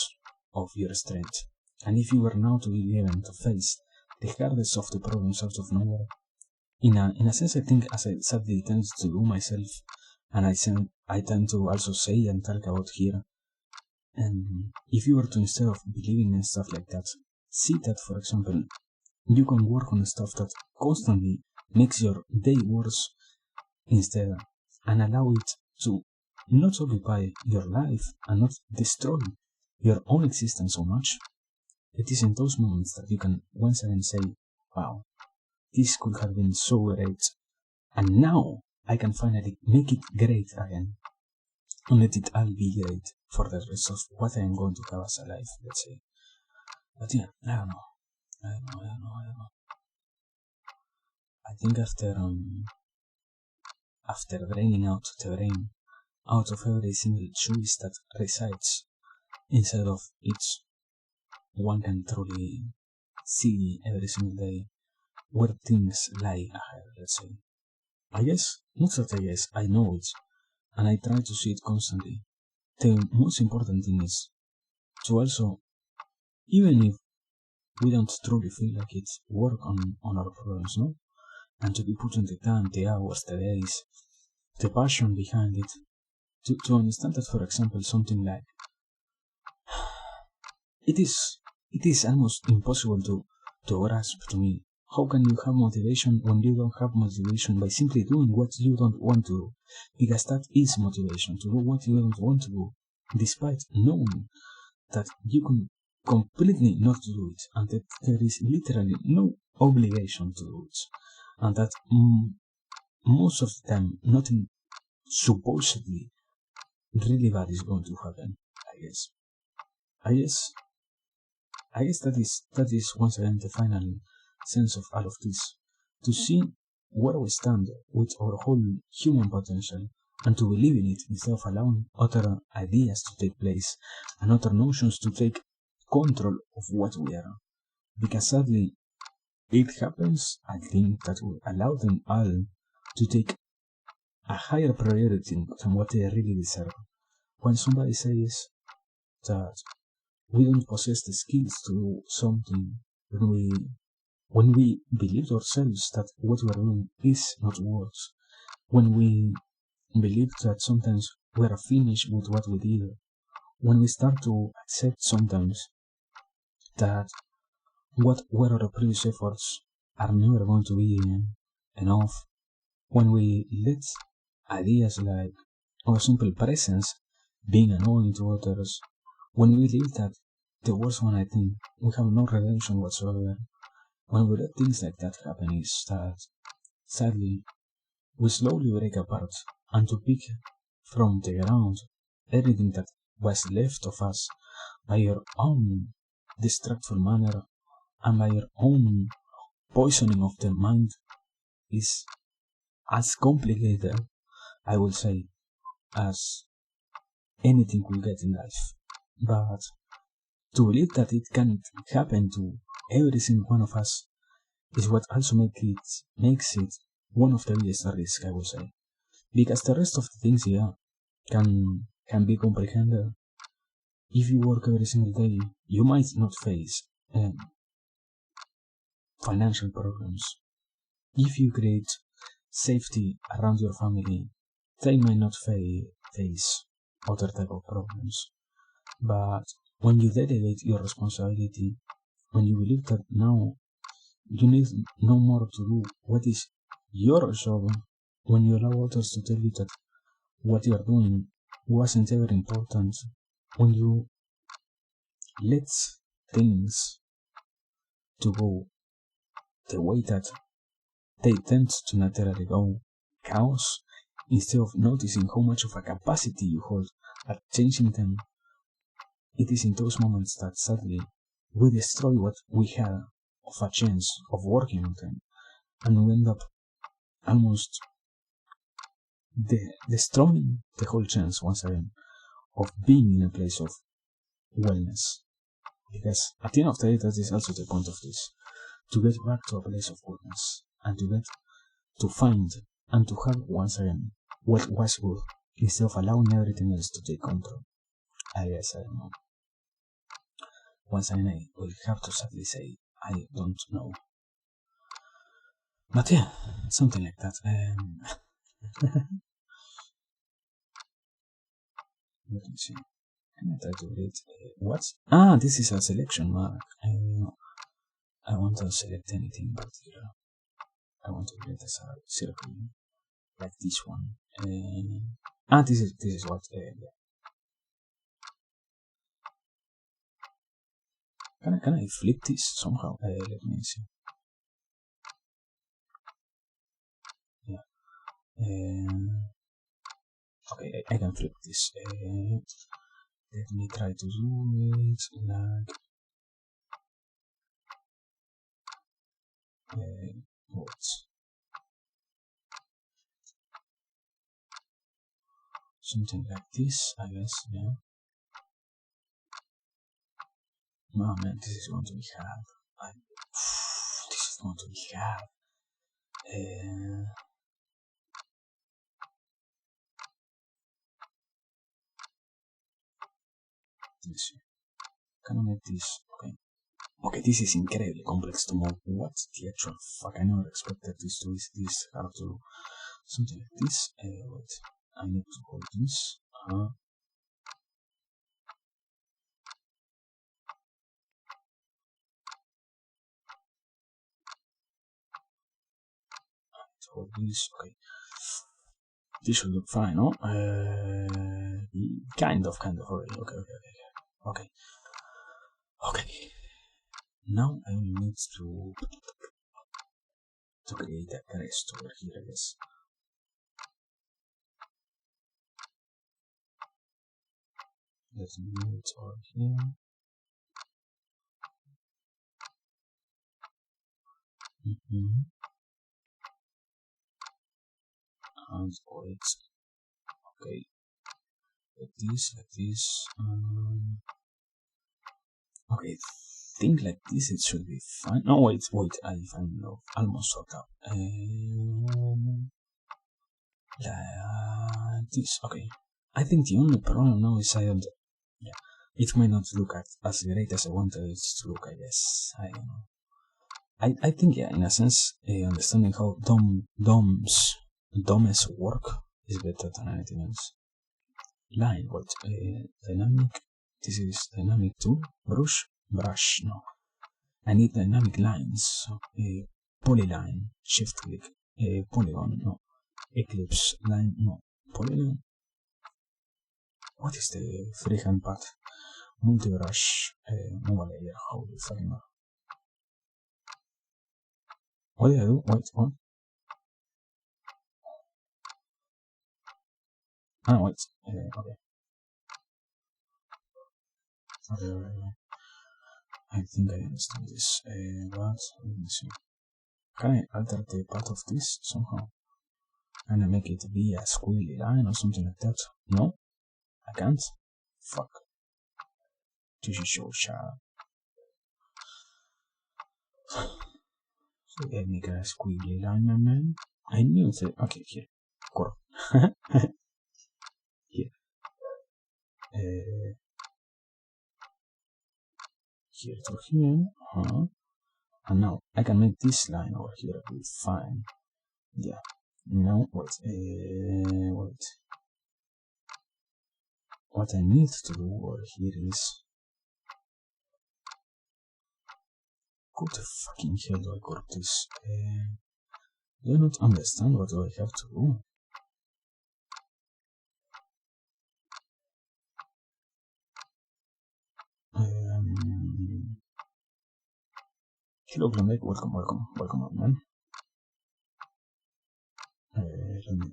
of your strength. And if you were now to be given to face the hardest of the problems out of nowhere, in a sense, I think, as I sadly tend to do myself, and I tend to also say and talk about here, and if you were to, instead of believing in stuff like that, see that, for example, you can work on stuff that constantly makes your day worse instead, and allow it to not occupy your life and not destroy your own existence so much. It is in those moments that you can once again say, wow, this could have been so great, and now I can finally make it great again, and let it all be great for the rest of what I am going to have as a life, let's say. But yeah, I don't know. I think after draining out the brain out of every single choice that resides inside of each, one can truly see every single day where things lie ahead, let's say. I guess, not that I guess, I know it, and I try to see it constantly. The most important thing is to also, even if we don't truly feel like it, work on our problems, no? And to be putting the time, the hours, the days, the passion behind it, to understand that, for example, something like it is almost impossible to grasp to me how can you have motivation when you don't have motivation by simply doing what you don't want to do? Because that is motivation, to do what you don't want to do, despite knowing that you can completely not do it, and that there is literally no obligation to do it, and that most of the time nothing supposedly really bad is going to happen. I guess that is once again the final sense of all of this. To see where we stand with our whole human potential and to believe in it instead of allowing other ideas to take place and other notions to take control of what we are. Because sadly, it happens, I think, that we allow them all to take a higher priority than what they really deserve. When somebody says that we don't possess the skills to do something, when we believe ourselves that what we are doing is not worth, when we believe that sometimes we are finished with what we did, when we start to accept sometimes that what were our previous efforts are never going to be enough, when we let ideas like our simple presence being annoying to others, when we believe that the worst one, I think, we have no redemption whatsoever, when we let things like that happen, is that sadly we slowly break apart, and to pick from the ground everything that was left of us by your own distractful manner and by your own poisoning of the mind is as complicated, I will say, as anything we get in life. But to believe that it can happen to every single one of us is what also makes it one of the biggest risks, I would say. Because the rest of the things, yeah, can be comprehended. If you work every single day, you might not face financial problems. If you create safety around your family, they might not face other type of problems. But when you delegate your responsibility, when you believe that now you need no more to do what is your job, when you allow others to tell you that what you are doing wasn't ever important, when you let things to go the way that they tend to naturally go, chaos, instead of noticing how much of a capacity you hold at changing them, it is in those moments that sadly we destroy what we had of a chance of working on them, and we end up almost destroying the whole chance once again of being in a place of wellness. Because at the end of the day, that is also the point of this, to get back to a place of wellness and to find and to have once again what was good instead of allowing everything else to take control. I guess I don't know. Once again, I will have to sadly say I don't know. But yeah, something like that. Let me see. Can I try to read what? This is a selection mark. I want to select anything in particular. I want to create a circle like this one. This is what. Yeah. Can I flip this somehow? Let me see. Yeah. Okay, I can flip this. Let me try to do it like what? Something like this, I guess. Yeah. Oh man, this is going to be hard. This is going to be hard. Let's see. Can I make this? Okay. Okay, this is incredibly complex to move. What the actual fuck? I never expected this to be this hard to do. Something like this. Wait. I need to hold this. hold this. Okay, this should look fine, no? Kind of already. Okay. Now I will need to create a crest over here, I guess. Let's move it over here. And wait. Okay. Like this. Okay, think like this, it should be fine. No, wait, I find almost sort out. Like this, okay. I think the only problem now is it might not look as great as I wanted it to look, I guess. I don't know. I think, in a sense, understanding how DOMs work is better than anything else. Line, dynamic, this is dynamic tool, brush, no. I need dynamic lines, so, polyline, shift click, polygon, no. Eclipse line, no. Polyline. What is the freehand path? Multibrush, move a layer, how do you fucking know? What did I do? Wait, what? Wait, okay. Okay. I think I understand this, but let me see. Can I alter the path of this somehow? Can I make it be a squiggly line or something like that? No? I can't? Fuck. This is so sharp. So I make a squiggly line, my man. I knew it. Okay, here. Cool. Here. Here to here. And now I can make this line over here be fine. Yeah. Now, wait. What I need to do over here is... How the fucking hell do I group this? Do I not understand what do I have to do? Hello, Blondek. Welcome, man.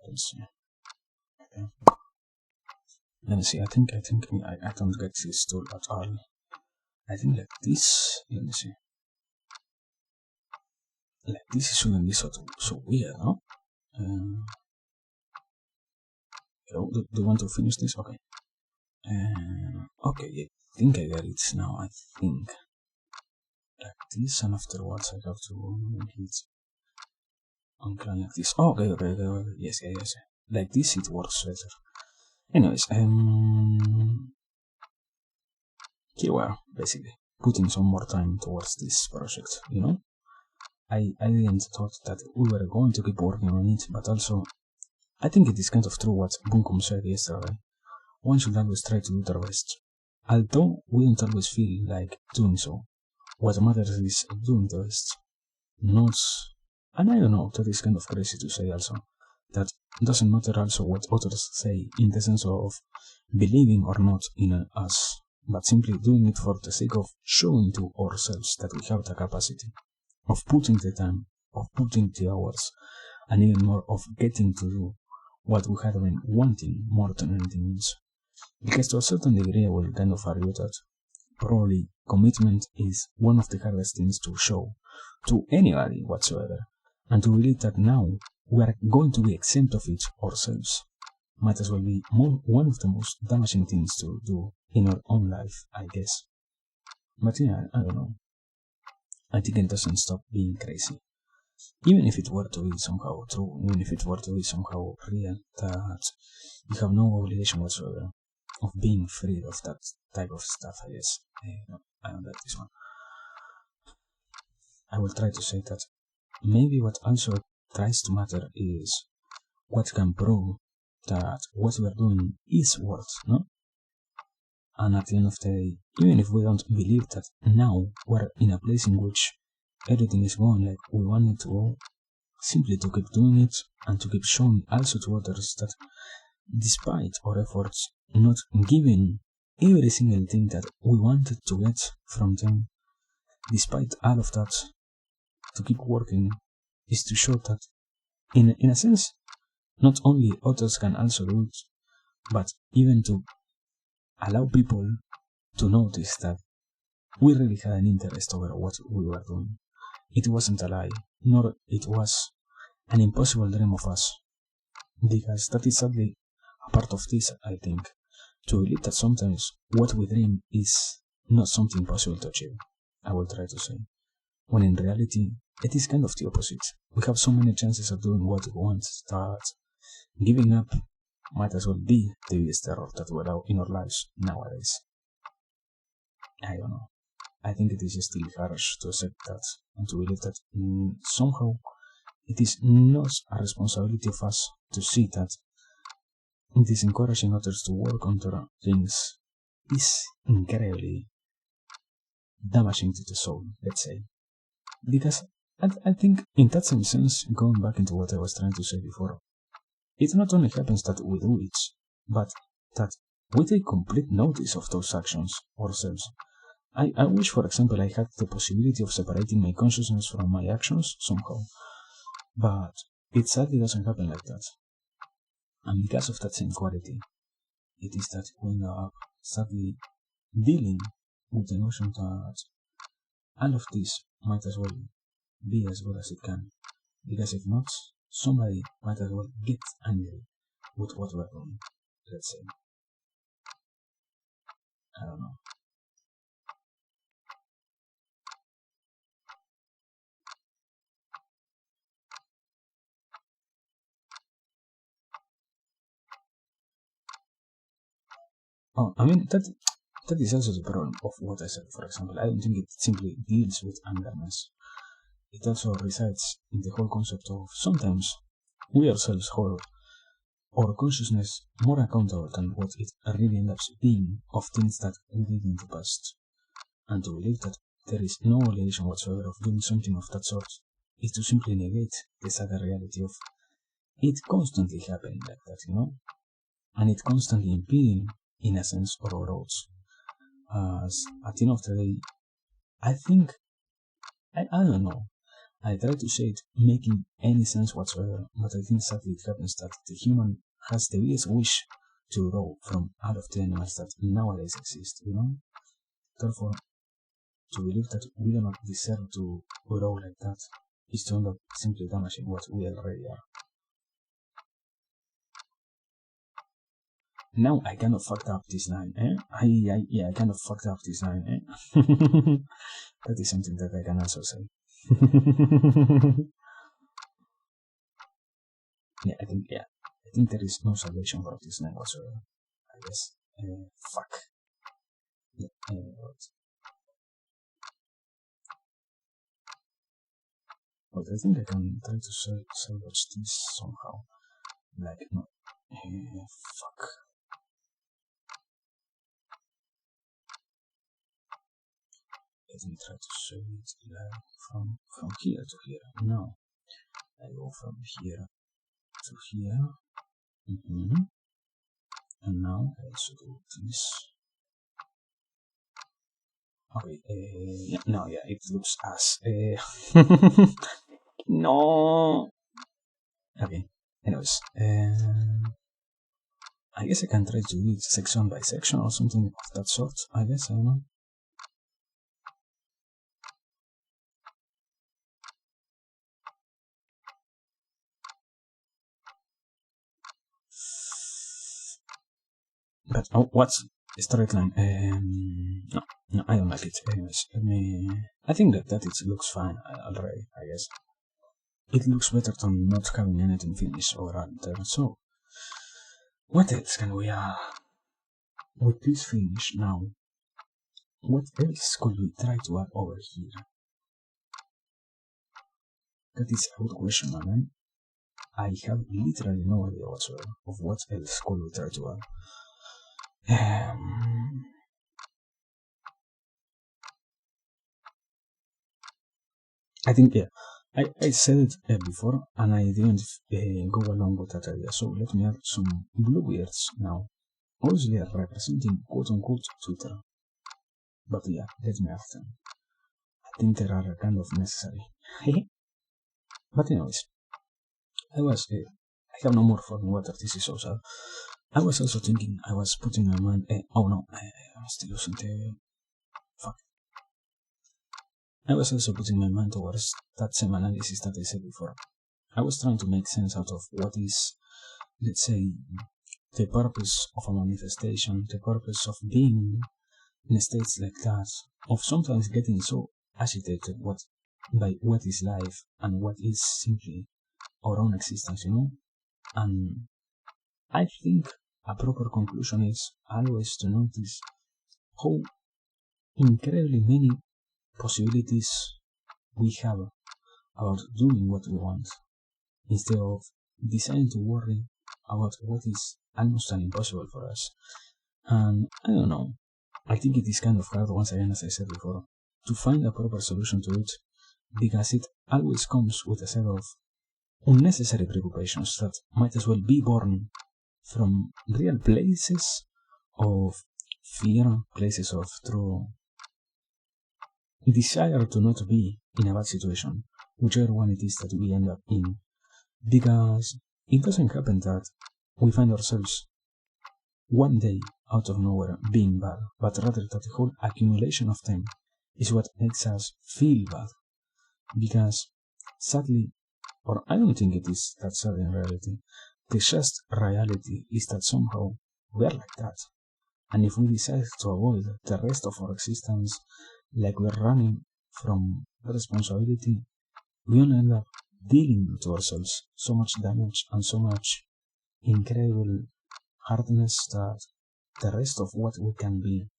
Let's see. Okay. Let me see. I think I don't get this tool at all. I think like this. Let me see. Like this shouldn't be so weird, no? Do you want to finish this? Okay. Okay, I think I get it now. I think like this, and afterwards I have to make it uncline like this. Oh, okay. Yes. Like this, it works better. Anyways, here we are, basically putting some more time towards this project. You know, I didn't thought that we were going to keep working on it, but also I think it is kind of true what Bunkum said yesterday. One should always try to do their best. Although we don't always feel like doing so, what matters is doing the best. Not... And I don't know, that is kind of crazy to say also. That doesn't matter also what others say in the sense of believing or not in us, but simply doing it for the sake of showing to ourselves that we have the capacity, of putting the time, of putting the hours, and even more of getting to do what we had been wanting more than anything else. Because to a certain degree I will kind of argue that probably commitment is one of the hardest things to show to anybody whatsoever, and to believe that now we are going to be exempt of it ourselves might as well be one of the most damaging things to do in our own life, I guess. But yeah, I don't know. I think it doesn't stop being crazy. Even if it were to be somehow true, even if it were to be somehow real, that you have no obligation whatsoever of being free of that type of stuff, I guess. No, I don't like this one. I will try to say that maybe what also tries to matter is what can prove that what we are doing is worth, no? And at the end of the day, even if we don't believe that now we're in a place in which everything is going like we want it to go, simply to keep doing it and to keep showing also to others that despite our efforts not giving every single thing that we wanted to get from them, despite all of that, to keep working is to show that in a sense not only others can also do it, but even to allow people to notice that we really had an interest over what we were doing. It wasn't a lie, nor it was an impossible dream of us, because that is sadly a part of this, I think, to believe that sometimes what we dream is not something possible to achieve, I will try to say, when in reality it is kind of the opposite. We have so many chances of doing what we want that giving up might as well be the biggest error that we allow in our lives nowadays. I don't know. I think it is still harsh to accept that and to believe that somehow it is not a responsibility of us to see that it is encouraging others to work on their things is incredibly damaging to the soul, let's say. Because I think in that same sense, going back into what I was trying to say before, it not only happens that we do it, but that we take complete notice of those actions ourselves. I wish, for example, I had the possibility of separating my consciousness from my actions somehow, but it sadly doesn't happen like that. And because of that same quality, it is that we end up sadly dealing with the notion that all of this might as well be as good as it can, because if not, somebody might as well get angry with what we're doing, let's say. I don't know. Oh, I mean, that is also the problem of what I said, for example. I don't think it simply deals with angerness. It also resides in the whole concept of sometimes we ourselves hold our consciousness more accountable than what it really ends up being of things that we did in the past. And to believe that there is no relation whatsoever of doing something of that sort is to simply negate the sad reality of it constantly happening like that, and it constantly impeding, in a sense, our growth. As at the end of the day, I think, I don't know, I try to say it making any sense whatsoever, but I think sadly it happens that the human has the biggest wish to grow from out of the animals that nowadays exist, Therefore, to believe that we do not deserve to grow like that is to end up simply damaging what we already are. Now I kind of fucked up this line, eh? I kind of fucked up this line, eh? That is something that I can also say. I think there is no salvation for this line whatsoever, I guess. Fuck. Yeah, but I think I can try to salvage this somehow. Like, no. Fuck. Let me try to show it like from here to here. No. I go from here to here. And now I also do this. Okay, it looks as no. Okay, anyways, I guess I can try to do it section by section or something of that sort. I guess, I don't know. But what's straight line? No, I don't like it. Anyways, I think that it looks fine already. I guess it looks better than not having anything finished or add there. So, what else can we with this finish now? What else could we try to add over here? That is a good question, man. I have literally no idea whatsoever of what else could we try to add. I think, I said it before, and I didn't go along with that idea. So let me add some bluebeards now. Obviously, are representing quote unquote Twitter. But yeah, let me add them. I think they are kind of necessary. But anyways, I have no more fun water. This is so sad. I was also thinking, I was putting my mind. Oh no, I'm still using the. Fuck. I was also putting my mind towards that same analysis that I said before. I was trying to make sense out of what is, let's say, the purpose of a manifestation, the purpose of being in states like that, of sometimes getting so agitated by what is life and what is simply our own existence, And I think a proper conclusion is always to notice how incredibly many possibilities we have about doing what we want, instead of deciding to worry about what is almost impossible for us. And I don't know, I think it is kind of hard, once again, as I said before, to find a proper solution to it, because it always comes with a set of unnecessary preoccupations that might as well be born from real places of fear, places of true desire to not be in a bad situation, whichever one it is that we end up in. Because it doesn't happen that we find ourselves one day out of nowhere being bad, but rather that the whole accumulation of them is what makes us feel bad. Because sadly, or I don't think it is that sad in reality, the just reality is that somehow we are like that. And if we decide to avoid the rest of our existence like we're running from responsibility, we only end up dealing to ourselves so much damage and so much incredible hardness that the rest of what we can be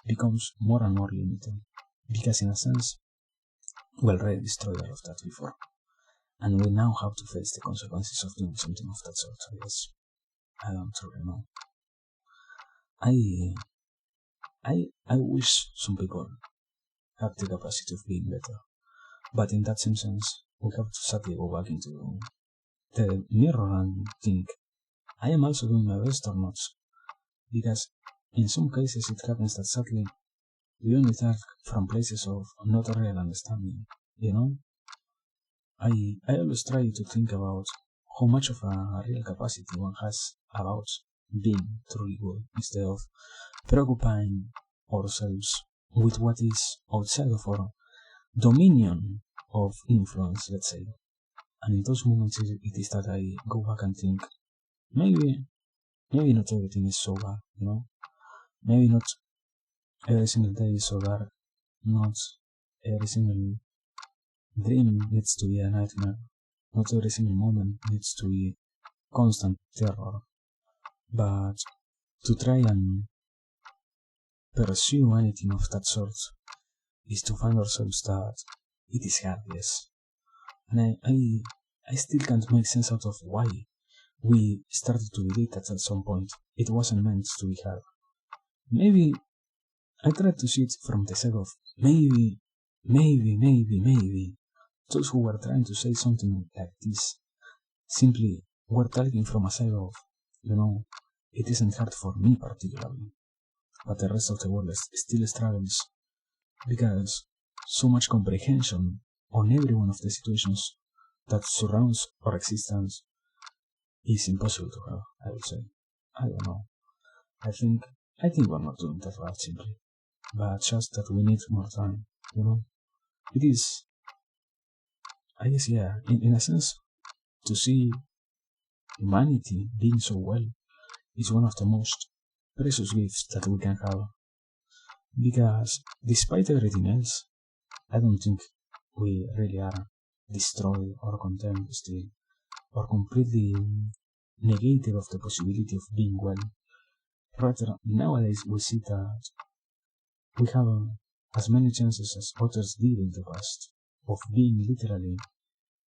becomes more and more limited. Because in a sense, we already destroyed all of that before. And we now have to face the consequences of doing something of that sort, I guess. I don't really know. I wish some people have the capacity of being better. But in that same sense, we have to sadly go back into the mirror and think, I am also doing my best or not? Because in some cases it happens that sadly we only talk from places of not a real understanding, I always try to think about how much of a real capacity one has about being truly good, instead of preoccupying ourselves with what is outside of our dominion of influence, let's say. And in those moments it is that I go back and think, maybe not everything is so bad, Maybe not every single day is so dark, not every single dream needs to be a nightmare, not every single moment needs to be constant terror. But to try and pursue anything of that sort is to find ourselves that it is hard, yes. And I still can't make sense out of why we started to do it at some point. It wasn't meant to be hard. Maybe I tried to see it from the side of maybe those who were trying to say something like this simply were talking from a side of, it isn't hard for me particularly, but the rest of the world still struggles because so much comprehension on every one of the situations that surrounds our existence is impossible to have, I would say. I don't know. I think we're not doing that right simply, but just that we need more time, It is, I guess, yeah, in a sense, to see humanity being so well is one of the most precious gifts that we can have. Because despite everything else, I don't think we really are destroyed or condemned still, or completely negated of the possibility of being well. Rather, nowadays we see that we have as many chances as others did in the past of being literally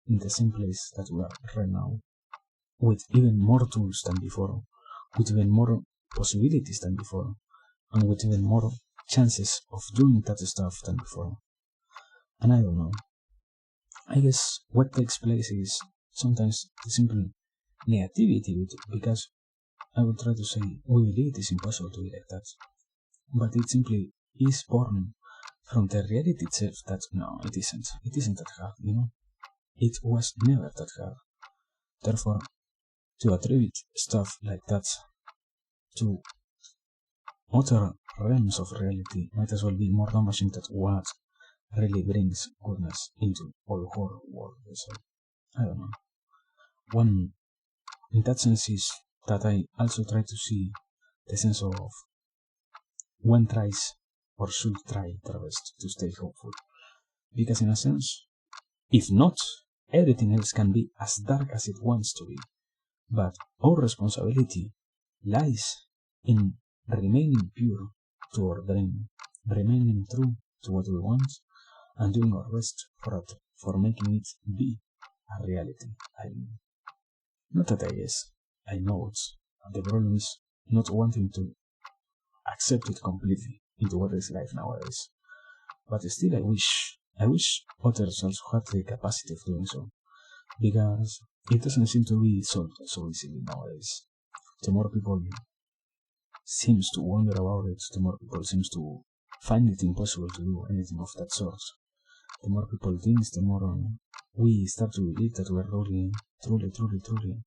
in the same place that we are right now, with even more tools than before, with even more possibilities than before, and with even more chances of doing that stuff than before. And I don't know. I guess what takes place is sometimes the simple negativity because I would try to say, we believe it is impossible to be like that. But it simply is born from the reality itself that no, it isn't. It isn't that hard, It was never that hard. Therefore, to attribute stuff like that to other realms of reality might as well be more damaging than what really brings goodness into all horror world. So, I don't know. One, in that sense, is that I also try to see the sense of one tries or should try their best to stay hopeful. Because in a sense, if not, everything else can be as dark as it wants to be. But our responsibility lies in remaining pure to our dream, remaining true to what we want, and doing our best for making it be a reality. Not that I guess I know it. The problem is not wanting to accept it completely into what is life nowadays. But still, I wish others also had the capacity of doing so, because it doesn't seem to be solved so easily nowadays. The more people seems to wonder about it, the more people seems to find it impossible to do anything of that sort. The more people think, the more we start to believe that we're really, truly, truly, truly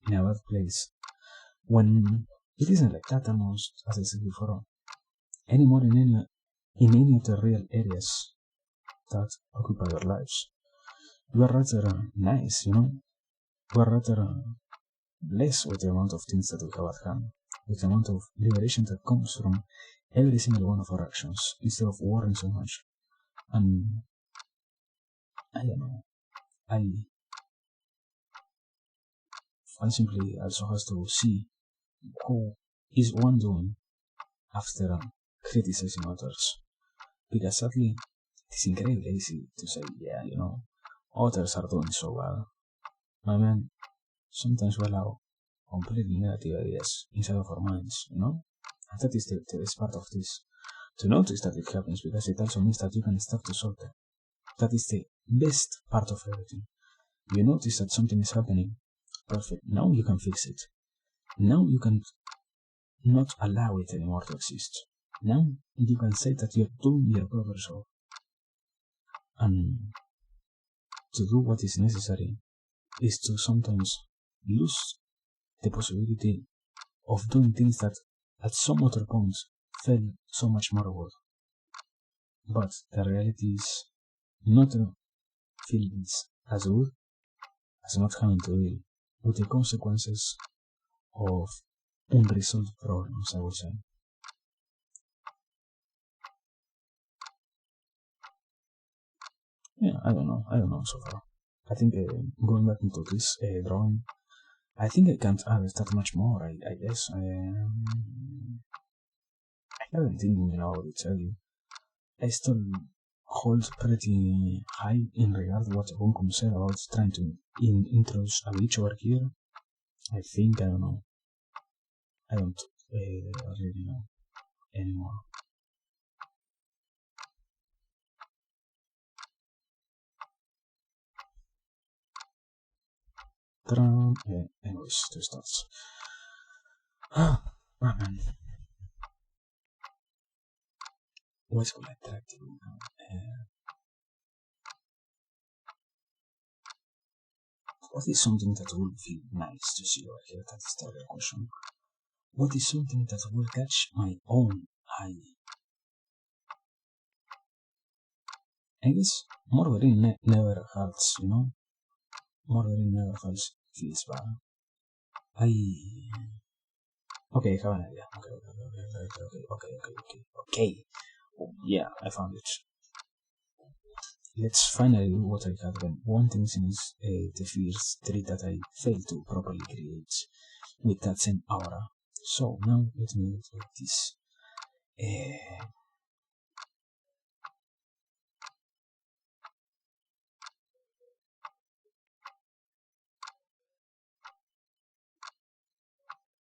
in a bad place. When it isn't like that almost, as I said before, anymore in any of the real areas that occupy our lives. We are rather nice, We are rather blessed with the amount of things that we have at hand, with the amount of liberation that comes from every single one of our actions, instead of worrying so much. And I don't know. I simply also has to see who is one doing after criticizing others. Because sadly, it is incredibly easy to say, yeah, others are doing so well. My man, sometimes we allow completely negative ideas inside of our minds, And that is the best part of this. To notice that it happens, because it also means that you can start to solve them. That is the best part of everything. You notice that something is happening. Perfect. Now you can fix it. Now you can not allow it anymore to exist. Now you can say that you're doing your proper job. And to do what is necessary is to sometimes lose the possibility of doing things that at some other points felt so much more worth. But the reality is not feelings as good as not having to deal with the consequences of unresolved problems, I would say. Yeah, I don't know so far. I think going back into this drawing, I think I can't add that much more, I guess. I haven't thinking about it, tell you. I still hold pretty high in regard to what Bunkum said about trying to introduce a VTuber here. I think, I don't know. I don't really know anymore. Anyways, two starts. Ah, man. What's called attractive now? What is something that will feel nice to see over here? That is the real question. What is something that will catch my own eye? I guess Margarin never hurts, Margarin never feels bad. I Okay, I have an idea. Okay. Oh, yeah, I found it. Let's finally do what I had been wanting since the first three that I failed to properly create with that same aura. So now let me do it like this.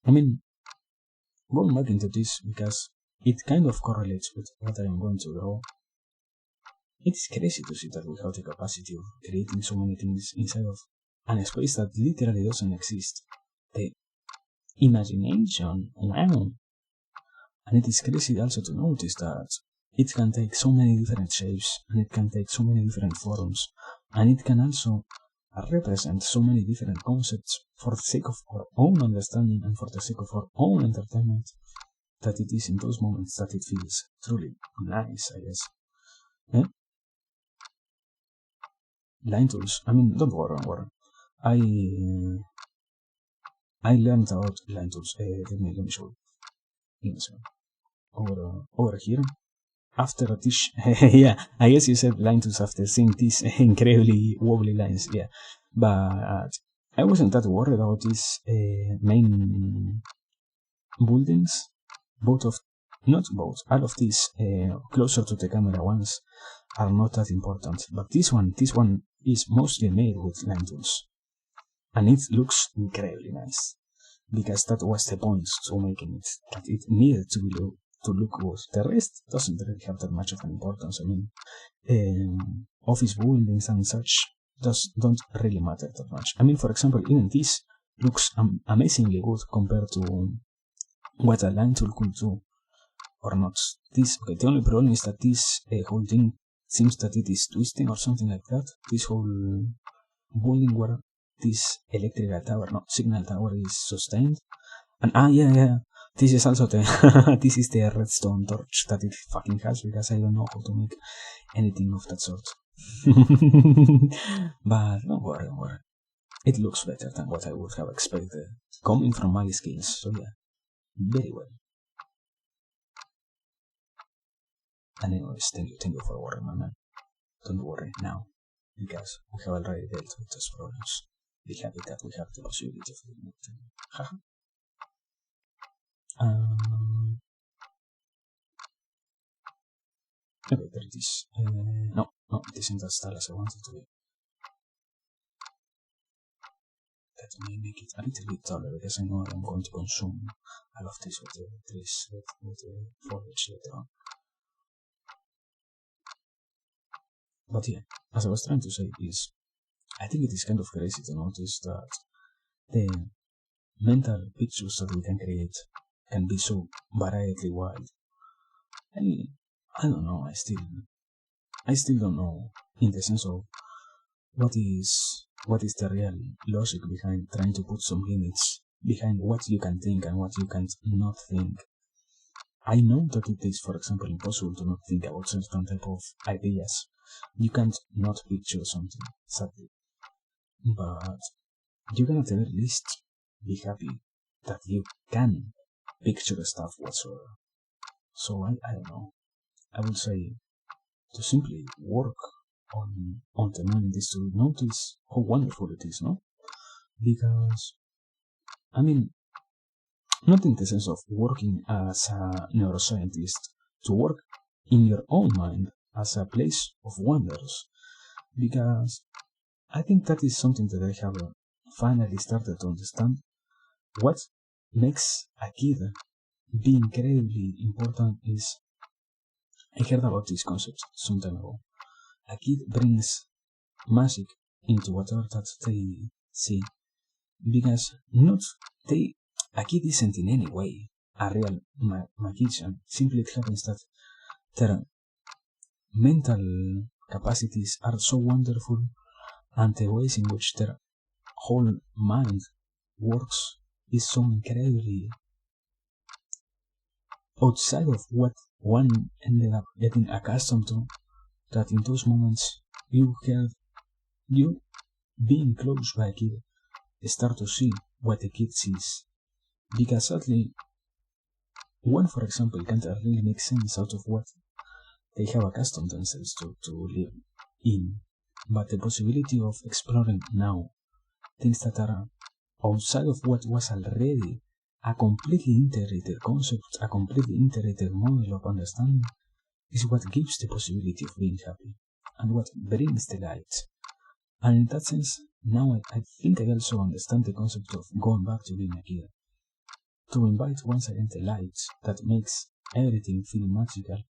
I mean, going back into this because it kind of correlates with what I am going to draw. it is crazy to see that we have the capacity of creating so many things inside of a space that literally doesn't exist. The imagination, wow. And it is crazy also to notice that it can take so many different shapes, and it can take so many different forms, and it can also represent so many different concepts for the sake of our own understanding and for the sake of our own entertainment, that it is in those moments that it feels truly nice, I guess. Eh? Line tools. I mean, don't worry, don't worry. I learned about line tools. Let me show you. Give me a second. Over here. After a dish, yeah, I guess you said line tools after seeing these incredibly wobbly lines, yeah. But I wasn't that worried about these main buildings. Not both, all of these closer to the camera ones are not that important. But this one is mostly made with line tools. And it looks incredibly nice. Because that was the point to making it, that it needed to look good. The rest doesn't really have that much of an importance. I mean, office buildings and such don't really matter that much. I mean, for example, even this looks amazingly good compared to what a line tool could do or not. The only problem is that this whole thing seems that it is twisting or something like that. This whole building where this electrical tower, not signal tower, is sustained. And yeah, this is also the this is the redstone torch that it fucking has, because I don't know how to make anything of that sort. But don't worry. It looks better than what I would have expected, coming from my skills, so yeah, very well. And anyways, thank you for worrying, my man. Don't worry now, because we have already dealt with those problems. Be happy that we have the possibility of doing it. Haha. Okay, there it is. No, it isn't as tall as I wanted to be. Let me make it a little bit taller, because I know I'm going to consume all of this with the trees, with the foliage later on. But yeah, as I was trying to say is, I think it is kind of crazy to notice that the mental pictures that we can create can be so variedly wide. I don't know, I still don't know, in the sense of what is the real logic behind trying to put some limits behind what you can think and what you can't not think. I know that it is, for example, impossible to not think about certain type of ideas. You can't not picture something, sadly. But you can at the very least be happy that you can picture stuff whatsoever. So I don't know. I would say to simply work on the mind is to notice how wonderful it is, no? Because, I mean, not in the sense of working as a neuroscientist, to work in your own mind as a place of wonders, because I think that is something that I have finally started to understand. What makes a kid be incredibly important is, I heard about this concept some time ago. A kid brings magic into whatever that they see, because a kid isn't in any way a real magician. Simply it happens that their mental capacities are so wonderful, and the ways in which their whole mind works is so incredibly outside of what one ended up getting accustomed to, that in those moments you being close by a kid start to see what the kid sees. Because sadly, one, for example, can't really make sense out of what they have accustomed themselves to live in. But the possibility of exploring now things that are outside of what was already a completely integrated concept, a completely integrated model of understanding, is what gives the possibility of being happy, and what brings the light. And in that sense, now I think I also understand the concept of going back to being a kid. To invite once again the light that makes everything feel magical.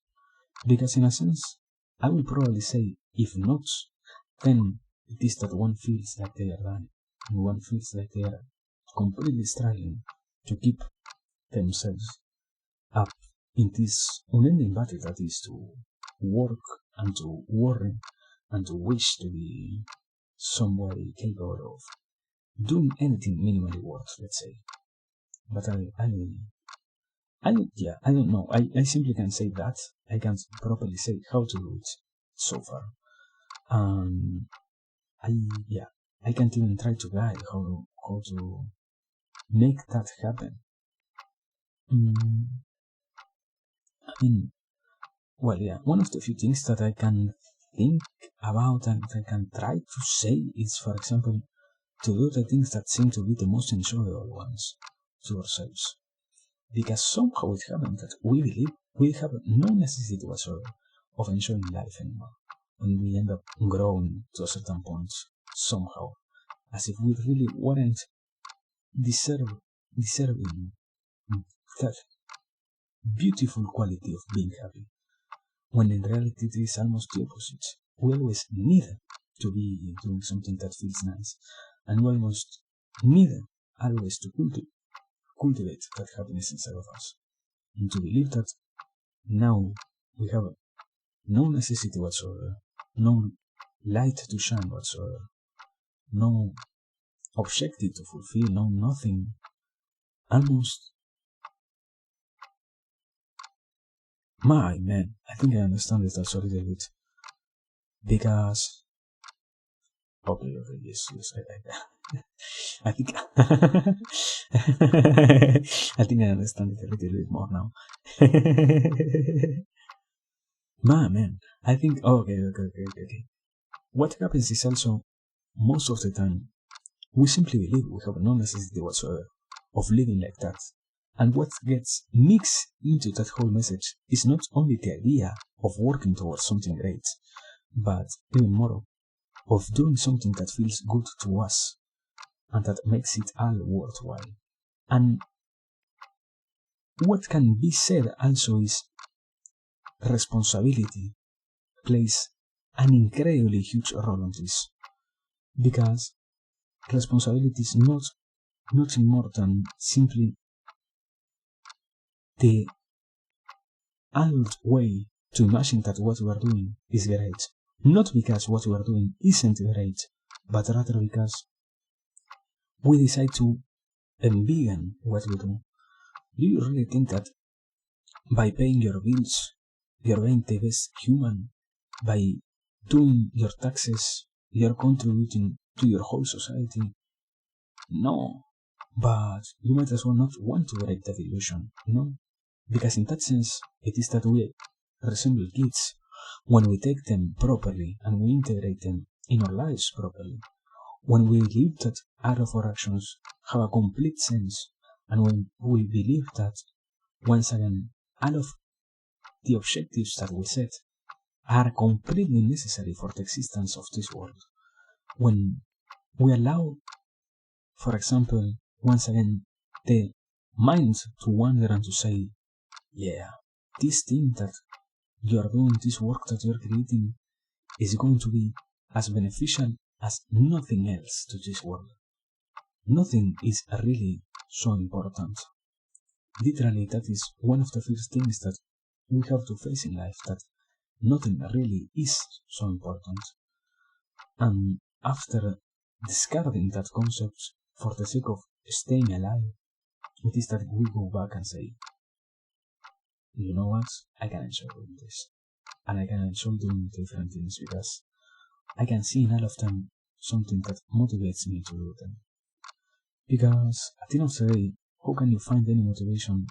Because in a sense, I will probably say, if not, then it is that one feels like they are done, and one feels like they are completely struggling to keep themselves up in this unending battle that is to work and to worry and to wish to be somebody capable of doing anything minimally worth, let's say. But I don't know. I simply can't say that. I can't properly say how to do it so far. I can't even try to guide how to make that happen. One of the few things that I can think about and I can try to say is, for example, to do the things that seem to be the most enjoyable ones to ourselves. Because somehow it happens that we believe we have no necessity whatsoever of enjoying life anymore when we end up growing to a certain point somehow, as if we really weren't deserving that beautiful quality of being happy, when in reality it is almost the opposite. We always need to be doing something that feels nice, and we almost need always to cultivate that happiness inside of us, and to believe that now we have no necessity whatsoever, no light to shine whatsoever, no objective to fulfill, no nothing. Almost, my man, I think I understand it also a little bit, because okay, yes, I think I think I understand it a little bit more now. Man, I think okay. What happens is also, most of the time, we simply believe we have no necessity whatsoever of living like that. And what gets mixed into that whole message is not only the idea of working towards something great, but even more of doing something that feels good to us and that makes it all worthwhile. And what can be said also is responsibility plays an incredibly huge role on this, because responsibility is nothing more than simply the adult way to imagine that what we are doing is great. Not because what we are doing isn't great, but rather because we decide to embiggen what we do. Do you really think that by paying your bills, you're being the best human? By doing your taxes, you're contributing to your whole society? No, but you might as well not want to break that illusion, Because in that sense, it is that we resemble kids when we take them properly and we integrate them in our lives properly. When we believe that all of our actions have a complete sense, and when we believe that, once again, all of the objectives that we set are completely necessary for the existence of this world. When we allow, for example, once again, the mind to wander and to say, yeah, this thing that you are doing, this work that you are creating, is going to be as beneficial as nothing else to this world. Nothing is really so important. Literally, that is one of the first things that we have to face in life, that nothing really is so important. And after discarding that concept for the sake of staying alive, it is that we go back and say, you know what, I can enjoy doing this. And I can enjoy doing different things because I can see in all of them something that motivates me to do them. Because at the end of the day, how can you find any motivation,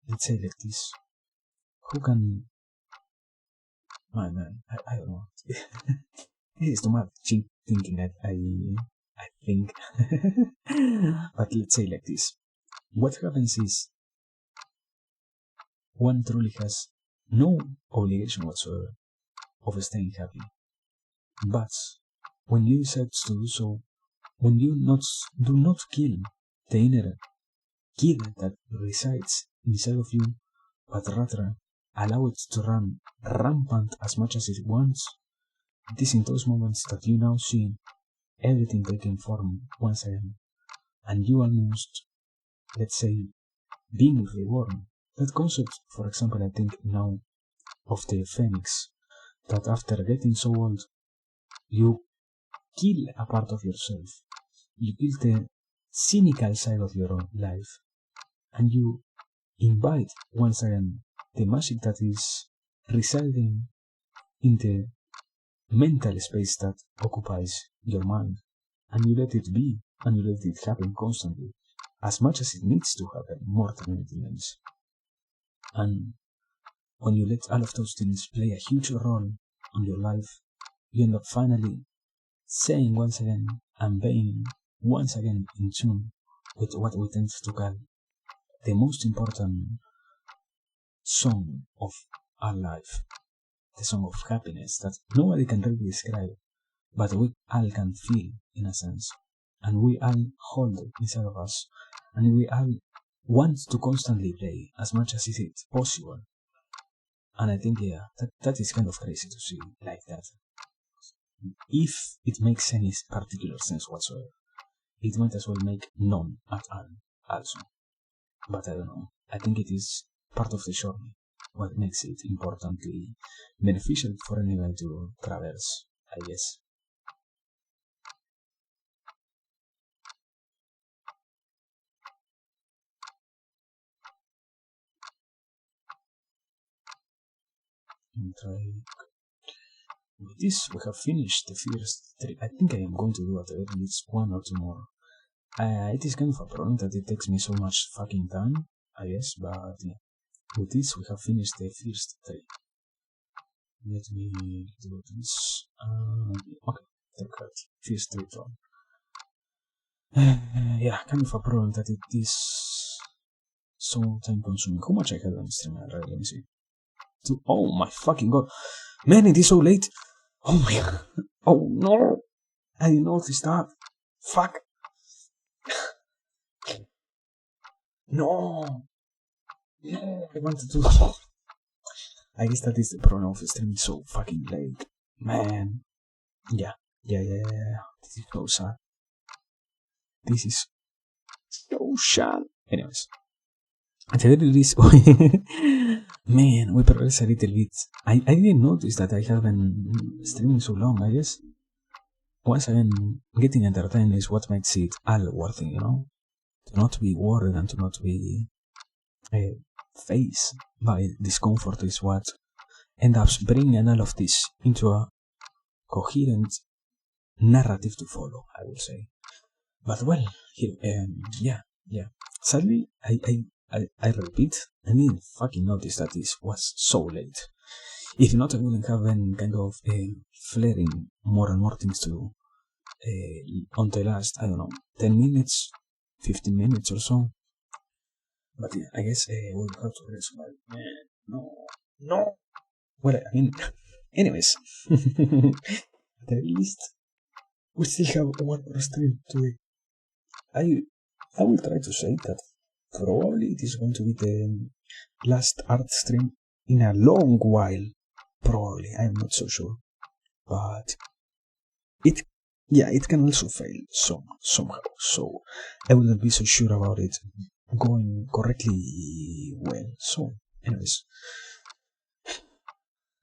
let's say like this? Who can... My man, I don't know. This is too much cheap thinking, I think. But let's say like this. What happens is, one truly has no obligation whatsoever of staying happy. But when you decide to do so, when you do not kill the inner kid that resides inside of you, but rather allow it to run rampant as much as it wants. It is in those moments that you now see everything taking form once again, and you almost, let's say, being reborn. That concept, for example, I think now of the phoenix, that after getting so old, you kill a part of yourself. You kill the cynical side of your own life, and you invite once again the magic that is residing in the mental space that occupies your mind, and you let it be, and you let it happen constantly, as much as it needs to happen, more than anything else. And when you let all of those things play a huge role on your life, you end up finally saying once again and being once again in tune with what we tend to call the most important song of our life, the song of happiness that nobody can really describe, but we all can feel in a sense, and we all hold inside of us, and we all want to constantly play as much as it is possible. And I think, yeah, that is kind of crazy to see like that. If it makes any particular sense whatsoever, it might as well make none at all also. But I don't know. I think it is part of the journey, what makes it importantly beneficial for anyone to traverse, I guess. And try. With this, we have finished the first three. I think I am going to do at least one or two more. It is kind of a problem that it takes me so much fucking time, I guess, but yeah. With this, we have finished the first three. Let me do this. Okay, they're correct. First three done. Yeah, kind of a problem that it is so time consuming. How much I had on stream already? Let me see. Oh my fucking god. Man, it is so late. Oh my god. Oh no. I didn't notice that. Fuck. No. No, I wanted to. I guess that is the problem of streaming so fucking late. Man. Yeah. This is so sad. This is so sad. Anyways. At the very least, man, we progressed a little bit. I didn't notice that I have been streaming so long, I guess. Once again, getting entertained is what makes it all worth it, you know? To not be worried and to not be faced by discomfort is what ends up bringing all of this into a coherent narrative to follow, I would say. But well, here, yeah. Sadly, I repeat, I didn't fucking notice that this was so late. If not, I wouldn't have been kind of flaring more and more things to do on the last, I don't know, 10 minutes, 15 minutes or so. But yeah, I guess we'll have to rest. Man, no. Well, I mean, anyways, at the least, we still have one more stream today. I will try to say that probably it is going to be the last art stream in a long while. Probably, I am not so sure. But it can also fail somehow. So I wouldn't be so sure about it going correctly well. So, anyways,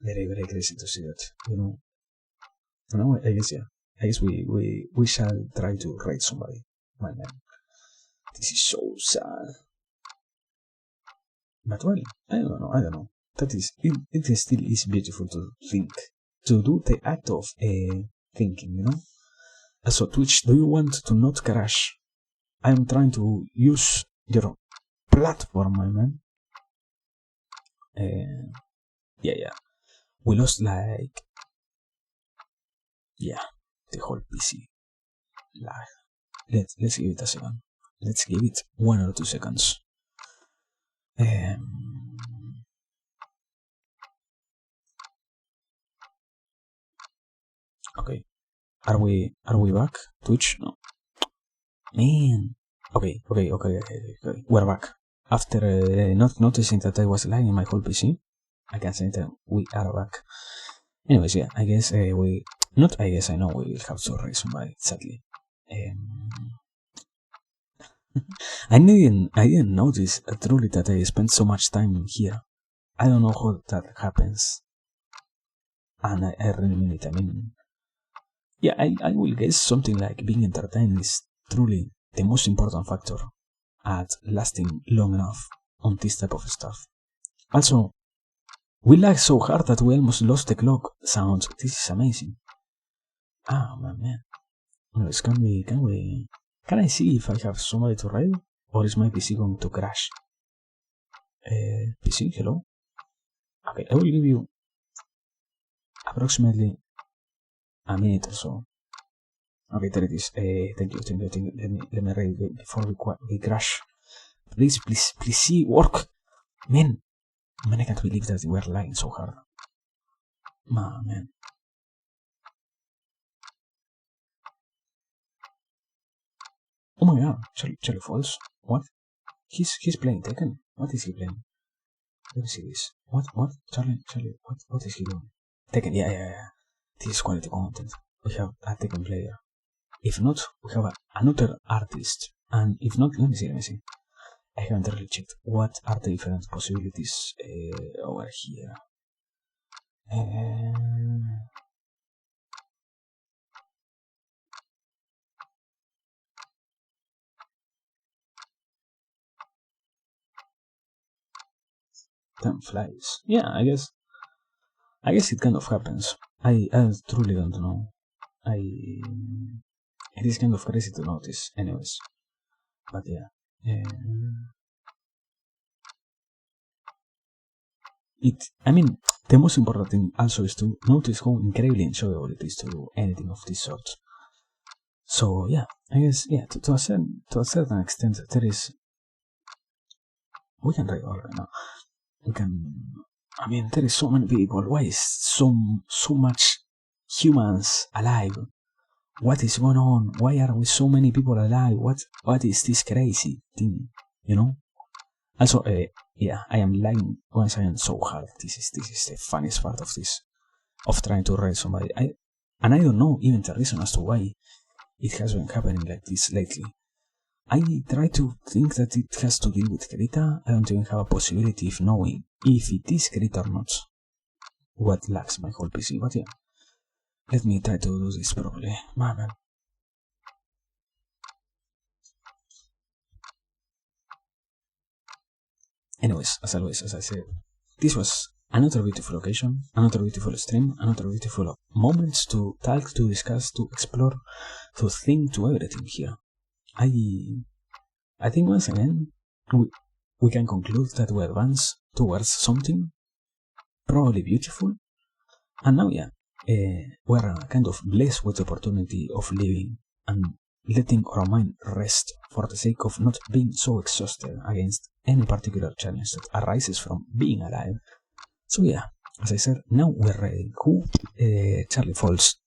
very, very crazy to see that, you know. No, I guess, yeah. I guess we shall try to raid somebody. My man. This is so sad. But well, I don't know. That is, it still is beautiful to think. To do the act of thinking, you know? So Twitch, do you want to not crash? I am trying to use your platform, my man. Yeah. We lost like, yeah, the whole PC. Let's give it a second. Let's give it 1 or 2 seconds. Okay. Are we back? Twitch? No. Man. Okay. We're back. After not noticing that I was lagging my whole PC, I can say that we are back. Anyways, yeah, I guess I know we will have to raise somebody, sadly. I didn't notice truly that I spent so much time here. I don't know how that happens. And I really mean it. I mean, yeah, I will guess something like being entertained is truly the most important factor at lasting long enough on this type of stuff. Also, we lagged so hard that we almost lost the clock sounds. This is amazing. Ah, man. Anyways, can I see if I have somebody to raid? Or is my PC going to crash? PC, hello? Okay, I will give you approximately a minute or so. Okay, there it is. Thank you. Let me raid before we crash. Please see work. Man, I can't believe that we are lagging so hard. Man. Oh my god, Charlie Falls. What? He's playing Tekken. What is he playing? Let me see this. What? Charlie, what is he doing? Tekken, yeah. This is quality content. We have a Tekken player. If not, we have another artist. And if not, let me see. I haven't really checked what are the different possibilities over here. Time flies. Yeah, I guess it kind of happens. I truly don't know. It is kind of crazy to notice, anyways. But yeah. The most important thing also is to notice how incredibly enjoyable it is to do anything of this sort. So yeah, I guess to a certain extent there is. We can read all right now. We can. There is so many people. Why is so much humans alive? What is going on? Why are we so many people alive? What is this crazy thing? Also, I am lying once I am so hard. This is the funniest part of this, of trying to raid somebody. I don't know even the reason as to why it has been happening like this lately. I try to think that it has to deal with Krita. I don't even have a possibility of knowing if it is Krita or not. What lacks my whole PC, but yeah. Let me try to do this properly. Man. Anyways, as always, as I said, this was another beautiful occasion, another beautiful stream, another beautiful moments to talk, to discuss, to explore, to think, to everything here. I think once again, we can conclude that we advance towards something probably beautiful. And now, we're kind of blessed with the opportunity of living and letting our mind rest for the sake of not being so exhausted against any particular challenge that arises from being alive. So as I said, now we're ready. Charlie Falls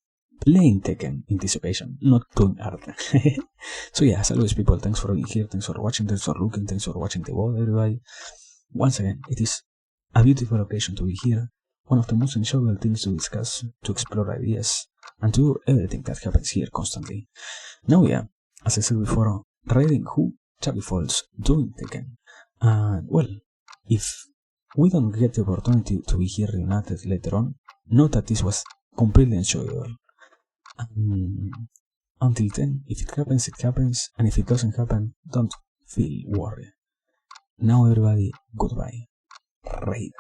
playing Tekken in this occasion, not doing art. So as always, people, thanks for being here, thanks for watching, thanks for looking, thanks for watching the world, everybody. Once again, it is a beautiful occasion to be here, one of the most enjoyable things to discuss, to explore ideas, and to do everything that happens here constantly. Now as I said before, raiding Charlie Falls, doing Tekken. And well, if we don't get the opportunity to be here reunited later on, know that this was completely enjoyable. Until then, if it happens, and if it doesn't happen, don't feel worried. Now everybody, goodbye. Raid.